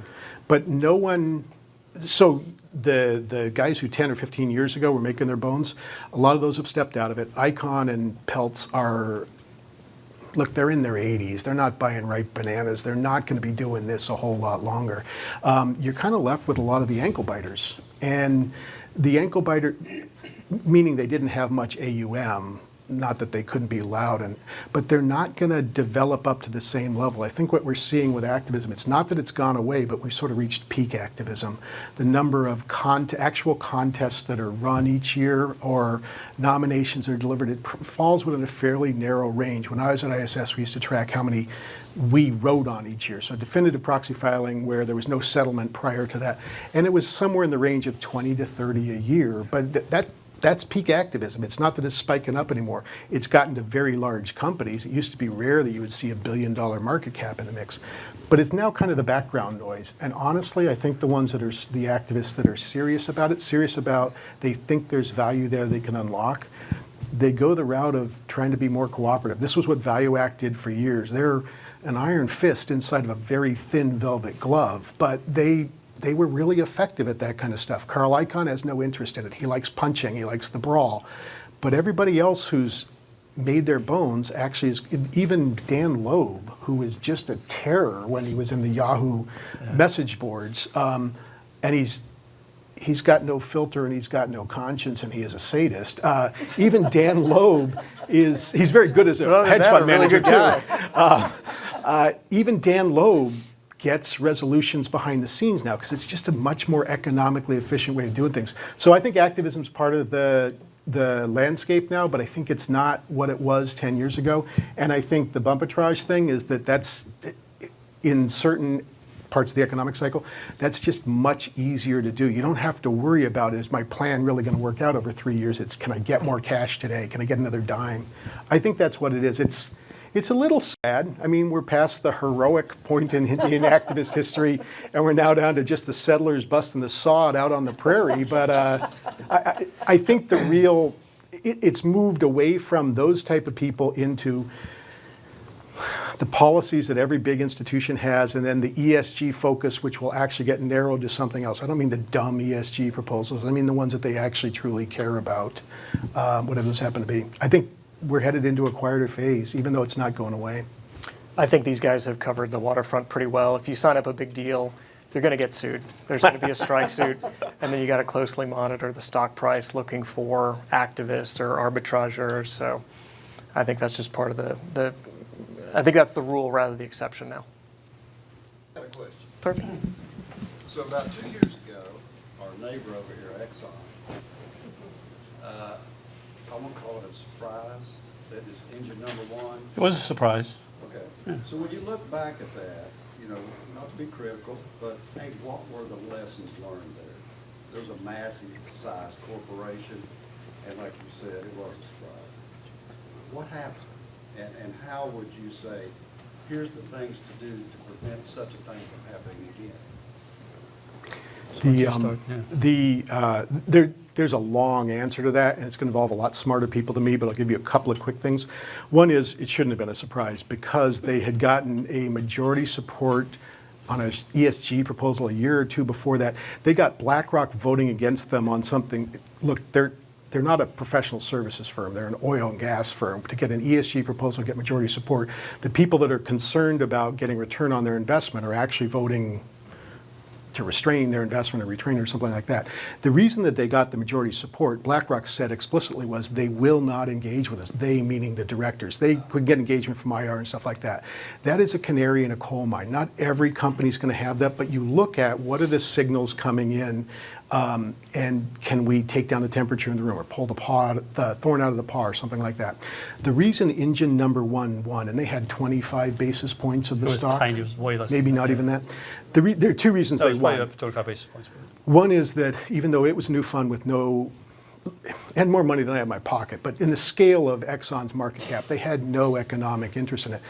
But no one, so the guys who 10 or 15 years ago were making their bones, a lot of those have stepped out of it. Icahn and Peltz are, look, they're in their 80s. They're not buying ripe bananas. They're not going to be doing this a whole lot longer. You're kind of left with a lot of the ankle biters. And the ankle biter, meaning they didn't have much AUM, not that they couldn't be loud, but they're not going to develop up to the same level. I think what we're seeing with activism, it's not that it's gone away, but we've sort of reached peak activism. The number of actual contests that are run each year or nominations that are delivered, it falls within a fairly narrow range. When I was at ISS, we used to track how many we wrote on each year. So definitive proxy filing where there was no settlement prior to that. And it was somewhere in the range of 20 to 30 a year. But that's peak activism. It's not that it's spiking up anymore. It's gotten to very large companies. It used to be rare that you would see $1 billion market cap in the mix. But it's now kind of the background noise. And honestly, I think the ones that are the activists that are serious about they think there's value there they can unlock, they go the route of trying to be more cooperative. This was what ValueAct did for years. They're an iron fist inside of a very thin velvet glove, but they were really effective at that kind of stuff. Carl Icahn has no interest in it. He likes punching, he likes the brawl. But everybody else who's made their bones actually is, even Dan Loeb, who was just a terror when he was in the Yahoo message boards, and he's got no filter and he's got no conscience and he is a sadist. Even Dan Loeb he's very good as a hedge fund manager too. Even Dan Loeb gets resolutions behind the scenes now because it's just a much more economically efficient way of doing things. So I think activism is part of the landscape now, but I think it's not what it was 10 years ago. And I think the bumperage thing is that's in certain parts of the economic cycle, that's just much easier to do. You don't have to worry about, is my plan really going to work out over 3 years? It's, can I get more cash today? Can I get another dime? I think that's what it is. It's a little sad. I mean, we're past the heroic point in activist history, and we're now down to just the settlers busting the sod out on the prairie. But I think the real, it's moved away from those type of people into the policies that every big institution has, and then the ESG focus, which will actually get narrowed to something else. I don't mean the dumb ESG proposals. I mean the ones that they actually truly care about, whatever those happen to be. I think we're headed into a quieter phase, even though it's not going away. I think these guys have covered the waterfront pretty well. If you sign up a big deal, you're going to get sued. There's going to be a strike suit, and then you got to closely monitor the stock price, looking for activists or arbitrageurs. So I think that's just part of the I think that's the rule rather than the exception now. I got a question. Perfect. So about 2 years ago, our neighbor over here, Exxon, I won't call it a surprise, that is engine number one. It was a surprise. Okay. So when you look back at that, you know, not to be critical, but hey, what were the lessons learned there? There's a massive sized corporation, and like you said, it was a surprise. What happened? And how would you say, here's the things to do to prevent such a thing from happening again? There's a long answer to that, and it's going to involve a lot smarter people than me, but I'll give you a couple of quick things. One is it shouldn't have been a surprise because they had gotten a majority support on an ESG proposal a year or two before that. They got BlackRock voting against them on something. Look, they're not a professional services firm. They're an oil and gas firm. To get an ESG proposal, get majority support, the people that are concerned about getting return on their investment are actually voting to restrain their investment or retrain or something like that. The reason that they got the majority support, BlackRock said explicitly, was they will not engage with us. They, meaning the directors. They could get engagement from IR and stuff like that. That is a canary in a coal mine. Not every company is going to have that, but you look at what are the signals coming in, and can we take down the temperature in the room or pull the thorn out of the paw or something like that. The reason engine number one won, and they had 25 basis points of the stock. Tiny, it was way less. Maybe not even that. There are two reasons No, it they was way won. up 25 basis points. One is that even though it was a new fund with had more money than I had in my pocket, but in the scale of Exxon's market cap, they had no economic interest in it.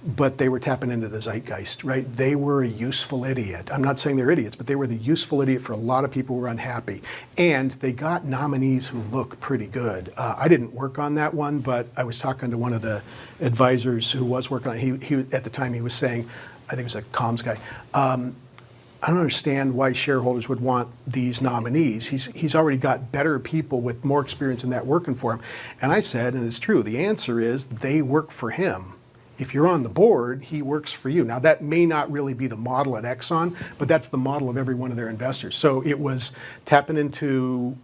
But they were tapping into the zeitgeist, right? They were a useful idiot. I'm not saying they're idiots, but they were the useful idiot for a lot of people who were unhappy. And they got nominees who look pretty good. I didn't work on that one, but I was talking to one of the advisors who was working on it. He at the time he was saying, I think it was a comms guy, I don't understand why shareholders would want these nominees. He's already got better people with more experience in that working for him. And I said, and it's true, the answer is they work for him. If you're on the board, he works for you. Now, that may not really be the model at Exxon, but that's the model of every one of their investors. So it was tapping into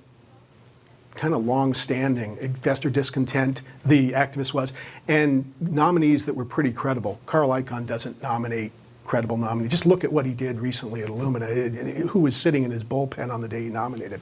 kind of long-standing investor discontent, the activist was, and nominees that were pretty credible. Carl Icahn doesn't nominate credible nominees. Just look at what he did recently at Illumina, who was sitting in his bullpen on the day he nominated.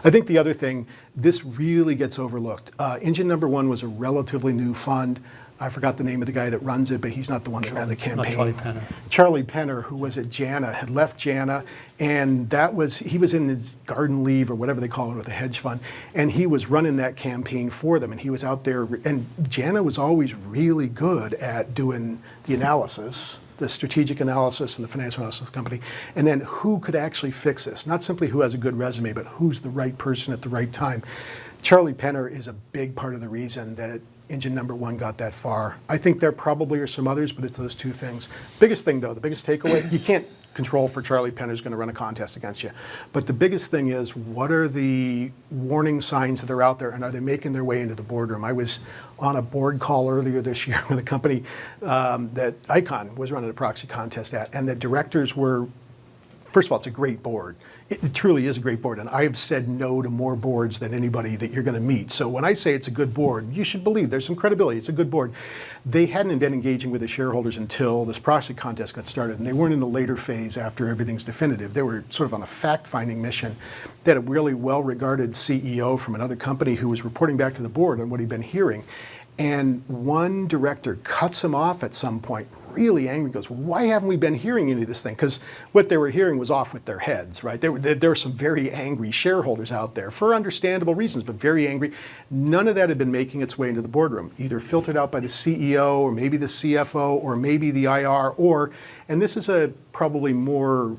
I think the other thing, this really gets overlooked. Engine number one was a relatively new fund. I forgot the name of the guy that runs it, but he's not the one that ran the campaign. Charlie Penner. Charlie Penner, who was at JANA, had left JANA, and he was in his garden leave or whatever they call it with a hedge fund, and he was running that campaign for them, and he was out there, and JANA was always really good at doing the analysis, the strategic analysis and the financial analysis of the company, and then who could actually fix this? Not simply who has a good resume, but who's the right person at the right time. Charlie Penner is a big part of the reason that engine number one got that far. I think there probably are some others, but it's those two things. Biggest thing, though, the biggest takeaway, you can't control for Charlie Penner's going to run a contest against you. But the biggest thing is, what are the warning signs that are out there, and are they making their way into the boardroom? I was on a board call earlier this year with a company that Icahn was running a proxy contest at, and the directors were, first of all, it's a great board. It truly is a great board, and I've said no to more boards than anybody that you're going to meet. So when I say it's a good board, you should believe there's some credibility. It's a good board. They hadn't been engaging with the shareholders until this proxy contest got started, and they weren't in the later phase after everything's definitive. They were sort of on a fact-finding mission. They had a really well-regarded CEO from another company who was reporting back to the board on what he'd been hearing. And one director cuts him off at some point really angry, goes, why haven't we been hearing any of this thing? Because what they were hearing was off with their heads, right? There were some very angry shareholders out there for understandable reasons, but very angry. None of that had been making its way into the boardroom, either filtered out by the CEO or maybe the CFO or maybe the IR or, and this is a probably more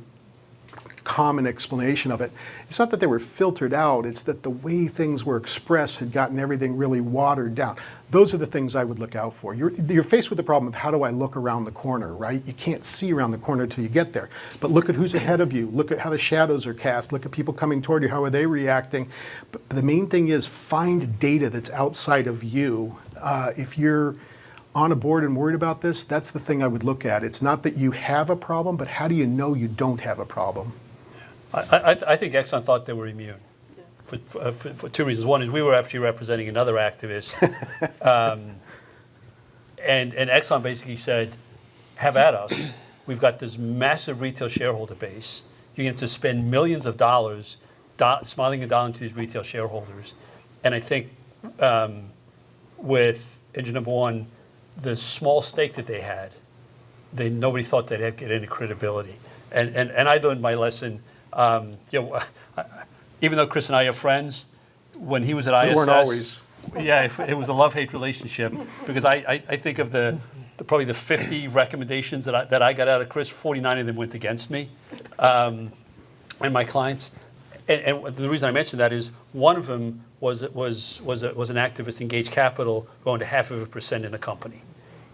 common explanation of it. It's not that they were filtered out, it's that the way things were expressed had gotten everything really watered down. Those are the things I would look out for. You're faced with the problem of how do I look around the corner, right? You can't see around the corner until you get there. But look at who's ahead of you. Look at how the shadows are cast. Look at people coming toward you. How are they reacting? But the main thing is find data that's outside of you. If you're on a board and worried about this, that's the thing I would look at. It's not that you have a problem, but how do you know you don't have a problem? I think Exxon thought they were immune for two reasons. One is we were actually representing another activist, and Exxon basically said, have at us. We've got this massive retail shareholder base. You're going to have to spend millions of dollars smiling a dollar into these retail shareholders. And I think with engine number one, the small stake that they had, nobody thought they'd get any credibility. And I learned my lesson. Even though Chris and I are friends, when he was at ISS, We weren't always. Yeah, it was a love-hate relationship because I think of probably the 50 recommendations that I got out of Chris, 49 of them went against me and my clients. And the reason I mention that is one of them was an activist, Engaged Capital, who owned 0.5% in a company,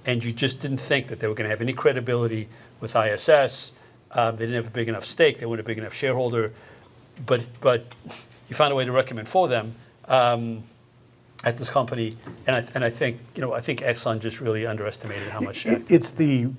and you just didn't think that they were going to have any credibility with ISS. They didn't have a big enough stake. They weren't a big enough shareholder, but you found a way to recommend for them at this company, and I think Exxon just really underestimated how much. It's the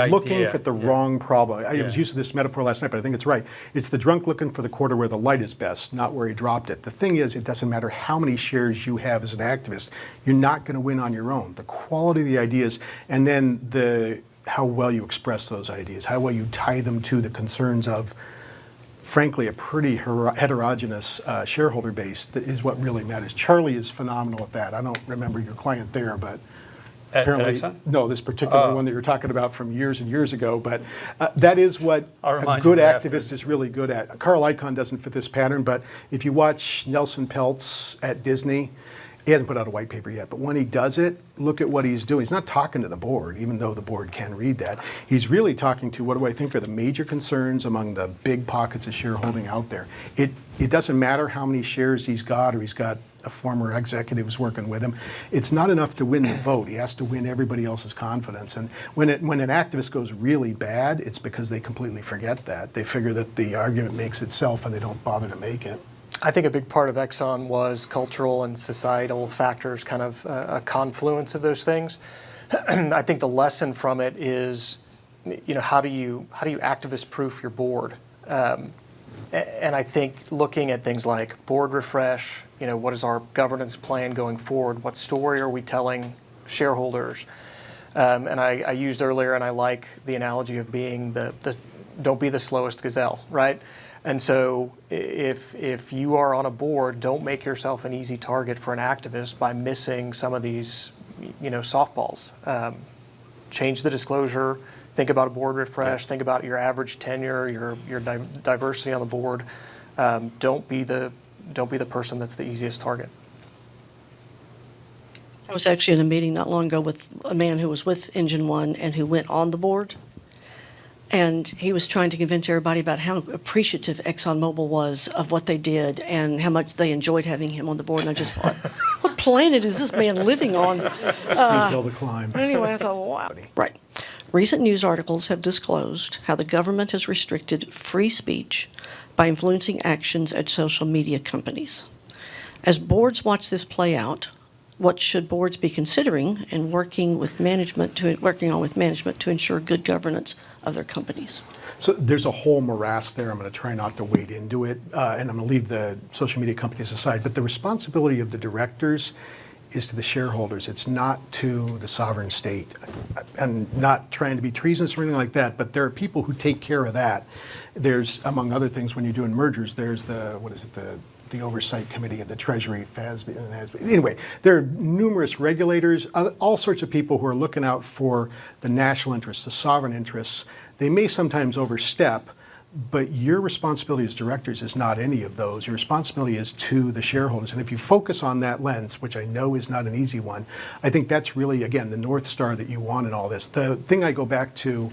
looking idea, at the wrong problem. I was using this metaphor last night, but I think it's right. It's the drunk looking for the quarter where the light is best, not where he dropped it. The thing is, it doesn't matter how many shares you have as an activist. You're not going to win on your own. The quality of the ideas, and then how well you express those ideas, how well you tie them to the concerns of, frankly, a pretty heterogeneous shareholder base that is what really matters. Charlie is phenomenal at that. I don't remember your client there, but apparently, Exxon? no, this particular one that you're talking about from years and years ago. But that is what I'll a remind good you after. activist is really good at. Carl Icahn doesn't fit this pattern, but if you watch Nelson Peltz at Disney, he hasn't put out a white paper yet, but when he does it, look at what he's doing. He's not talking to the board, even though the board can read that. He's really talking to what do I think are the major concerns among the big pockets of shareholding out there. It doesn't matter how many shares he's got or he's got a former executive who's working with him. It's not enough to win the vote. He has to win everybody else's confidence. And when an activist goes really bad, it's because they completely forget that. They figure that the argument makes itself and they don't bother to make it. I think a big part of Exxon was cultural and societal factors, kind of a confluence of those things. I think the lesson from it is, how do you activist-proof your board? And I think looking at things like board refresh, what is our governance plan going forward? What story are we telling shareholders? And I used earlier, and I like the analogy of being don't be the slowest gazelle, right? And so if you are on a board, don't make yourself an easy target for an activist by missing some of these, softballs. Change the disclosure, think about a board refresh, think about your average tenure, your diversity on the board. Don't be the person that's the easiest target. I was actually in a meeting not long ago with a man who was with Engine One and who went on the board. And he was trying to convince everybody about how appreciative ExxonMobil was of what they did and how much they enjoyed having him on the board. And I just thought, what planet is this man living on? Steep hill to climb. Anyway, I thought, wow. Right. Recent news articles have disclosed how the government has restricted free speech by influencing actions at social media companies. As boards watch this play out, what should boards be considering and working on with management to ensure good governance of their companies? So there's a whole morass there. I'm going to try not to wade into it, and I'm going to leave the social media companies aside. But the responsibility of the directors is to the shareholders. It's not to the sovereign state. I'm not trying to be treasonous or anything like that, but there are people who take care of that. There's, among other things, when you're doing mergers, there's the the Oversight Committee of the Treasury, FASB, and NASB. Anyway, there are numerous regulators, all sorts of people who are looking out for the national interests, the sovereign interests. They may sometimes overstep, but your responsibility as directors is not any of those. Your responsibility is to the shareholders. And if you focus on that lens, which I know is not an easy one, I think that's really, again, the North Star that you want in all this. The thing I go back to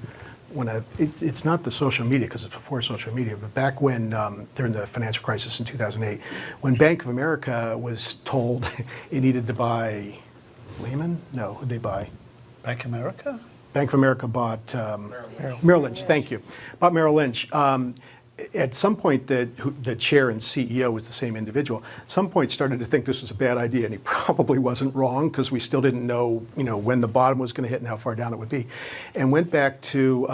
it's not the social media because it's before social media, but back when during the financial crisis in 2008, when Bank of America was told it needed to buy Lehman? No, who'd they buy? Bank of America? Bank of America bought Merrill Lynch. Thank you. Bought Merrill Lynch. At some point, the chair and CEO was the same individual. At some point, started to think this was a bad idea, and he probably wasn't wrong because we still didn't know, when the bottom was going to hit and how far down it would be. And went back to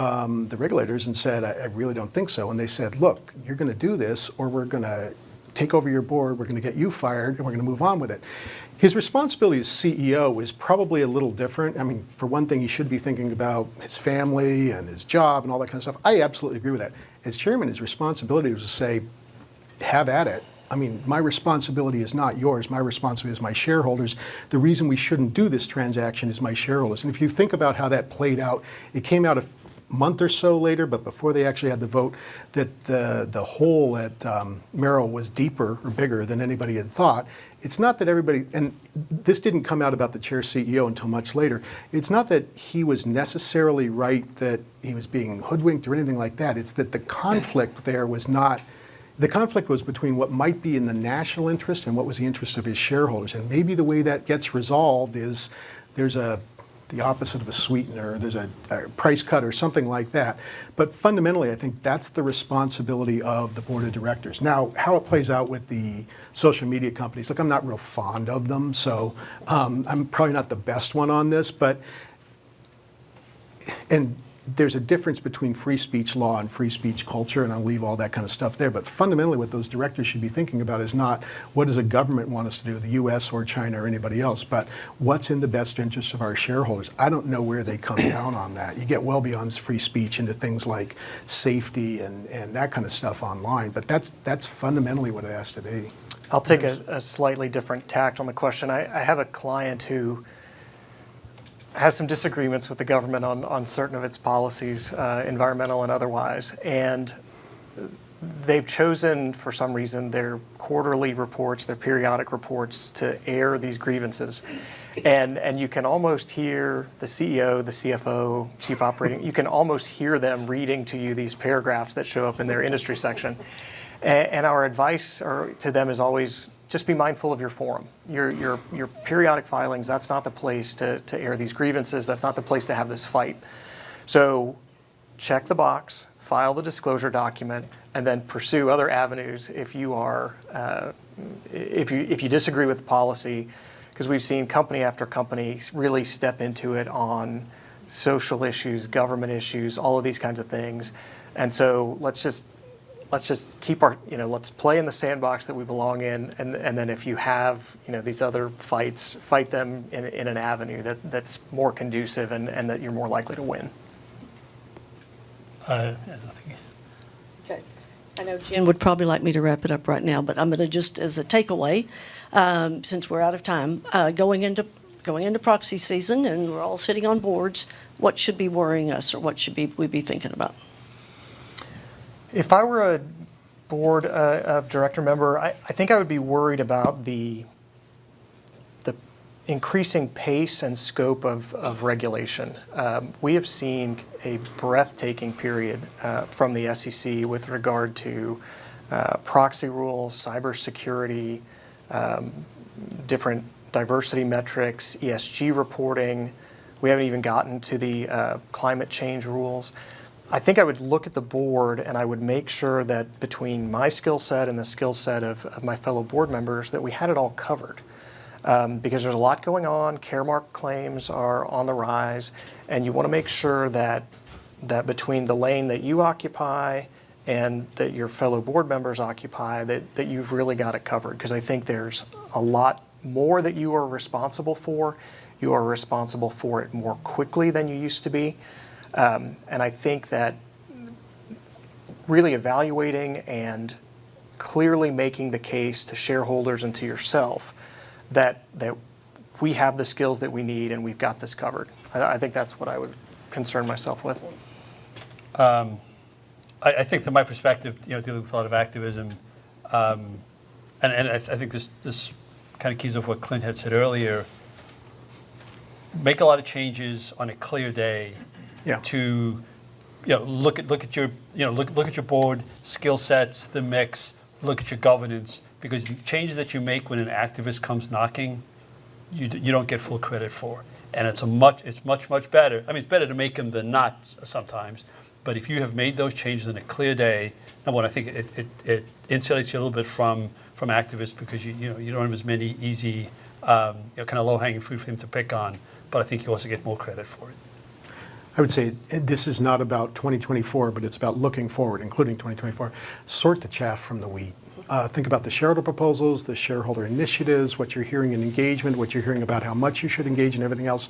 the regulators and said, I really don't think so. And they said, look, you're going to do this, or we're going to take over your board. We're going to get you fired, and we're going to move on with it. His responsibility as CEO is probably a little different. I mean, for one thing, he should be thinking about his family and his job and all that kind of stuff. I absolutely agree with that. As chairman, his responsibility was to say, have at it. I mean, my responsibility is not yours. My responsibility is my shareholders. The reason we shouldn't do this transaction is my shareholders. And if you think about how that played out, it came out a month or so later, but before they actually had the vote, that the hole at Merrill was deeper or bigger than anybody had thought. It's not that everybody, and this didn't come out about the chair CEO until much later, it's not that he was necessarily right that he was being hoodwinked or anything like that. It's that the conflict there was not, the conflict was between what might be in the national interest and what was the interest of his shareholders. And maybe the way that gets resolved is there's the opposite of a sweetener, there's a price cut or something like that. But fundamentally, I think that's the responsibility of the board of directors. Now, how it plays out with the social media companies, look, I'm not real fond of them, so I'm probably not the best one on this, and there's a difference between free speech law and free speech culture, and I'll leave all that kind of stuff there. But fundamentally, what those directors should be thinking about is not what does a government want us to do, the U.S. or China or anybody else, but what's in the best interest of our shareholders. I don't know where they come down on that. You get well beyond free speech into things like safety and that kind of stuff online, but that's fundamentally what it has to be. I'll take a slightly different tact on the question. I have a client who has some disagreements with the government on certain of its policies, environmental and otherwise, and they've chosen, for some reason, their quarterly reports, their periodic reports, to air these grievances. And you can almost hear the CEO, the CFO, chief operating, you can almost hear them reading to you these paragraphs that show up in their industry section. And our advice to them is always, just be mindful of your forum. Your periodic filings, that's not the place to air these grievances. That's not the place to have this fight. So check the box, file the disclosure document, and then pursue other avenues if you are, if you disagree with the policy, because we've seen company after company really step into it on social issues, government issues, all of these kinds of things. And so let's just keep our, let's play in the sandbox that we belong in, and then if you have, these other fights, fight them in an avenue that's more conducive and that you're more likely to win. Nothing. Okay. I know Jen would probably like me to wrap it up right now, but I'm going to just, as a takeaway, since we're out of time, going into proxy season and we're all sitting on boards, what should be worrying us or what should we be thinking about? If I were a board of director member, I think I would be worried about the increasing pace and scope of regulation. We have seen a breathtaking period from the SEC with regard to proxy rules, cybersecurity, different diversity metrics, ESG reporting. We haven't even gotten to the climate change rules. I think I would look at the board and I would make sure that between my skill set and the skill set of my fellow board members that we had it all covered. Because there's a lot going on, Caremark claims are on the rise, and you want to make sure that between the lane that you occupy and that your fellow board members occupy, that you've really got it covered. Because I think there's a lot more that you are responsible for. You are responsible for it more quickly than you used to be. And I think that really evaluating and clearly making the case to shareholders and to yourself that we have the skills that we need and we've got this covered. I think that's what I would concern myself with. I think from my perspective, dealing with a lot of activism, and I think this kind of keys off what Clint had said earlier. Make a lot of changes on a clear day. Yeah. To look at your look at your board skill sets, the mix, look at your governance, because changes that you make when an activist comes knocking, you don't get full credit for, and it's much better. I mean, it's better to make them than not sometimes, but if you have made those changes in a clear day, number one, I think it insulates you a little bit from activists because you don't have as many easy kind of low hanging fruit for them to pick on, but I think you also get more credit for it. I would say this is not about 2024, but it's about looking forward, including 2024. Sort the chaff from the wheat. Think about the shareholder proposals, the shareholder initiatives, what you're hearing in engagement, what you're hearing about how much you should engage and everything else.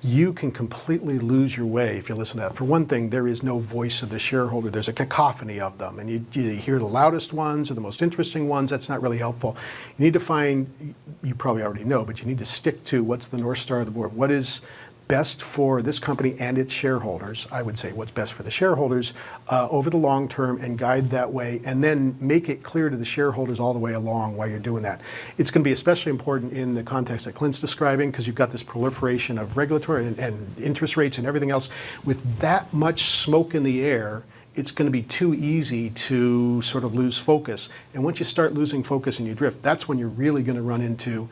You can completely lose your way if you listen to that. For one thing, there is no voice of the shareholder. There's a cacophony of them, and you hear the loudest ones or the most interesting ones. That's not really helpful. You need to find, you probably already know, but you need to stick to what's the North Star of the board. What is best for this company and its shareholders? I would say what's best for the shareholders over the long term, and guide that way, and then make it clear to the shareholders all the way along while you're doing that. It's going to be especially important in the context that Clint's describing, because you've got this proliferation of regulatory and interest rates and everything else. With that much smoke in the air, it's going to be too easy to sort of lose focus. And once you start losing focus and you drift, that's when you're really going to run into,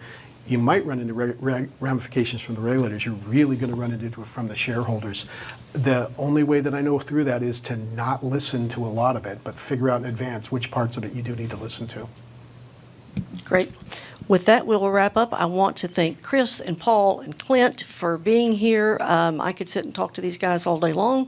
you might run into ramifications from the regulators. You're really going to run into it from the shareholders. The only way that I know through that is to not listen to a lot of it, but figure out in advance which parts of it you do need to listen to. Great. With that, we'll wrap up. I want to thank Chris and Paul and Clint for being here. I could sit and talk to these guys all day long.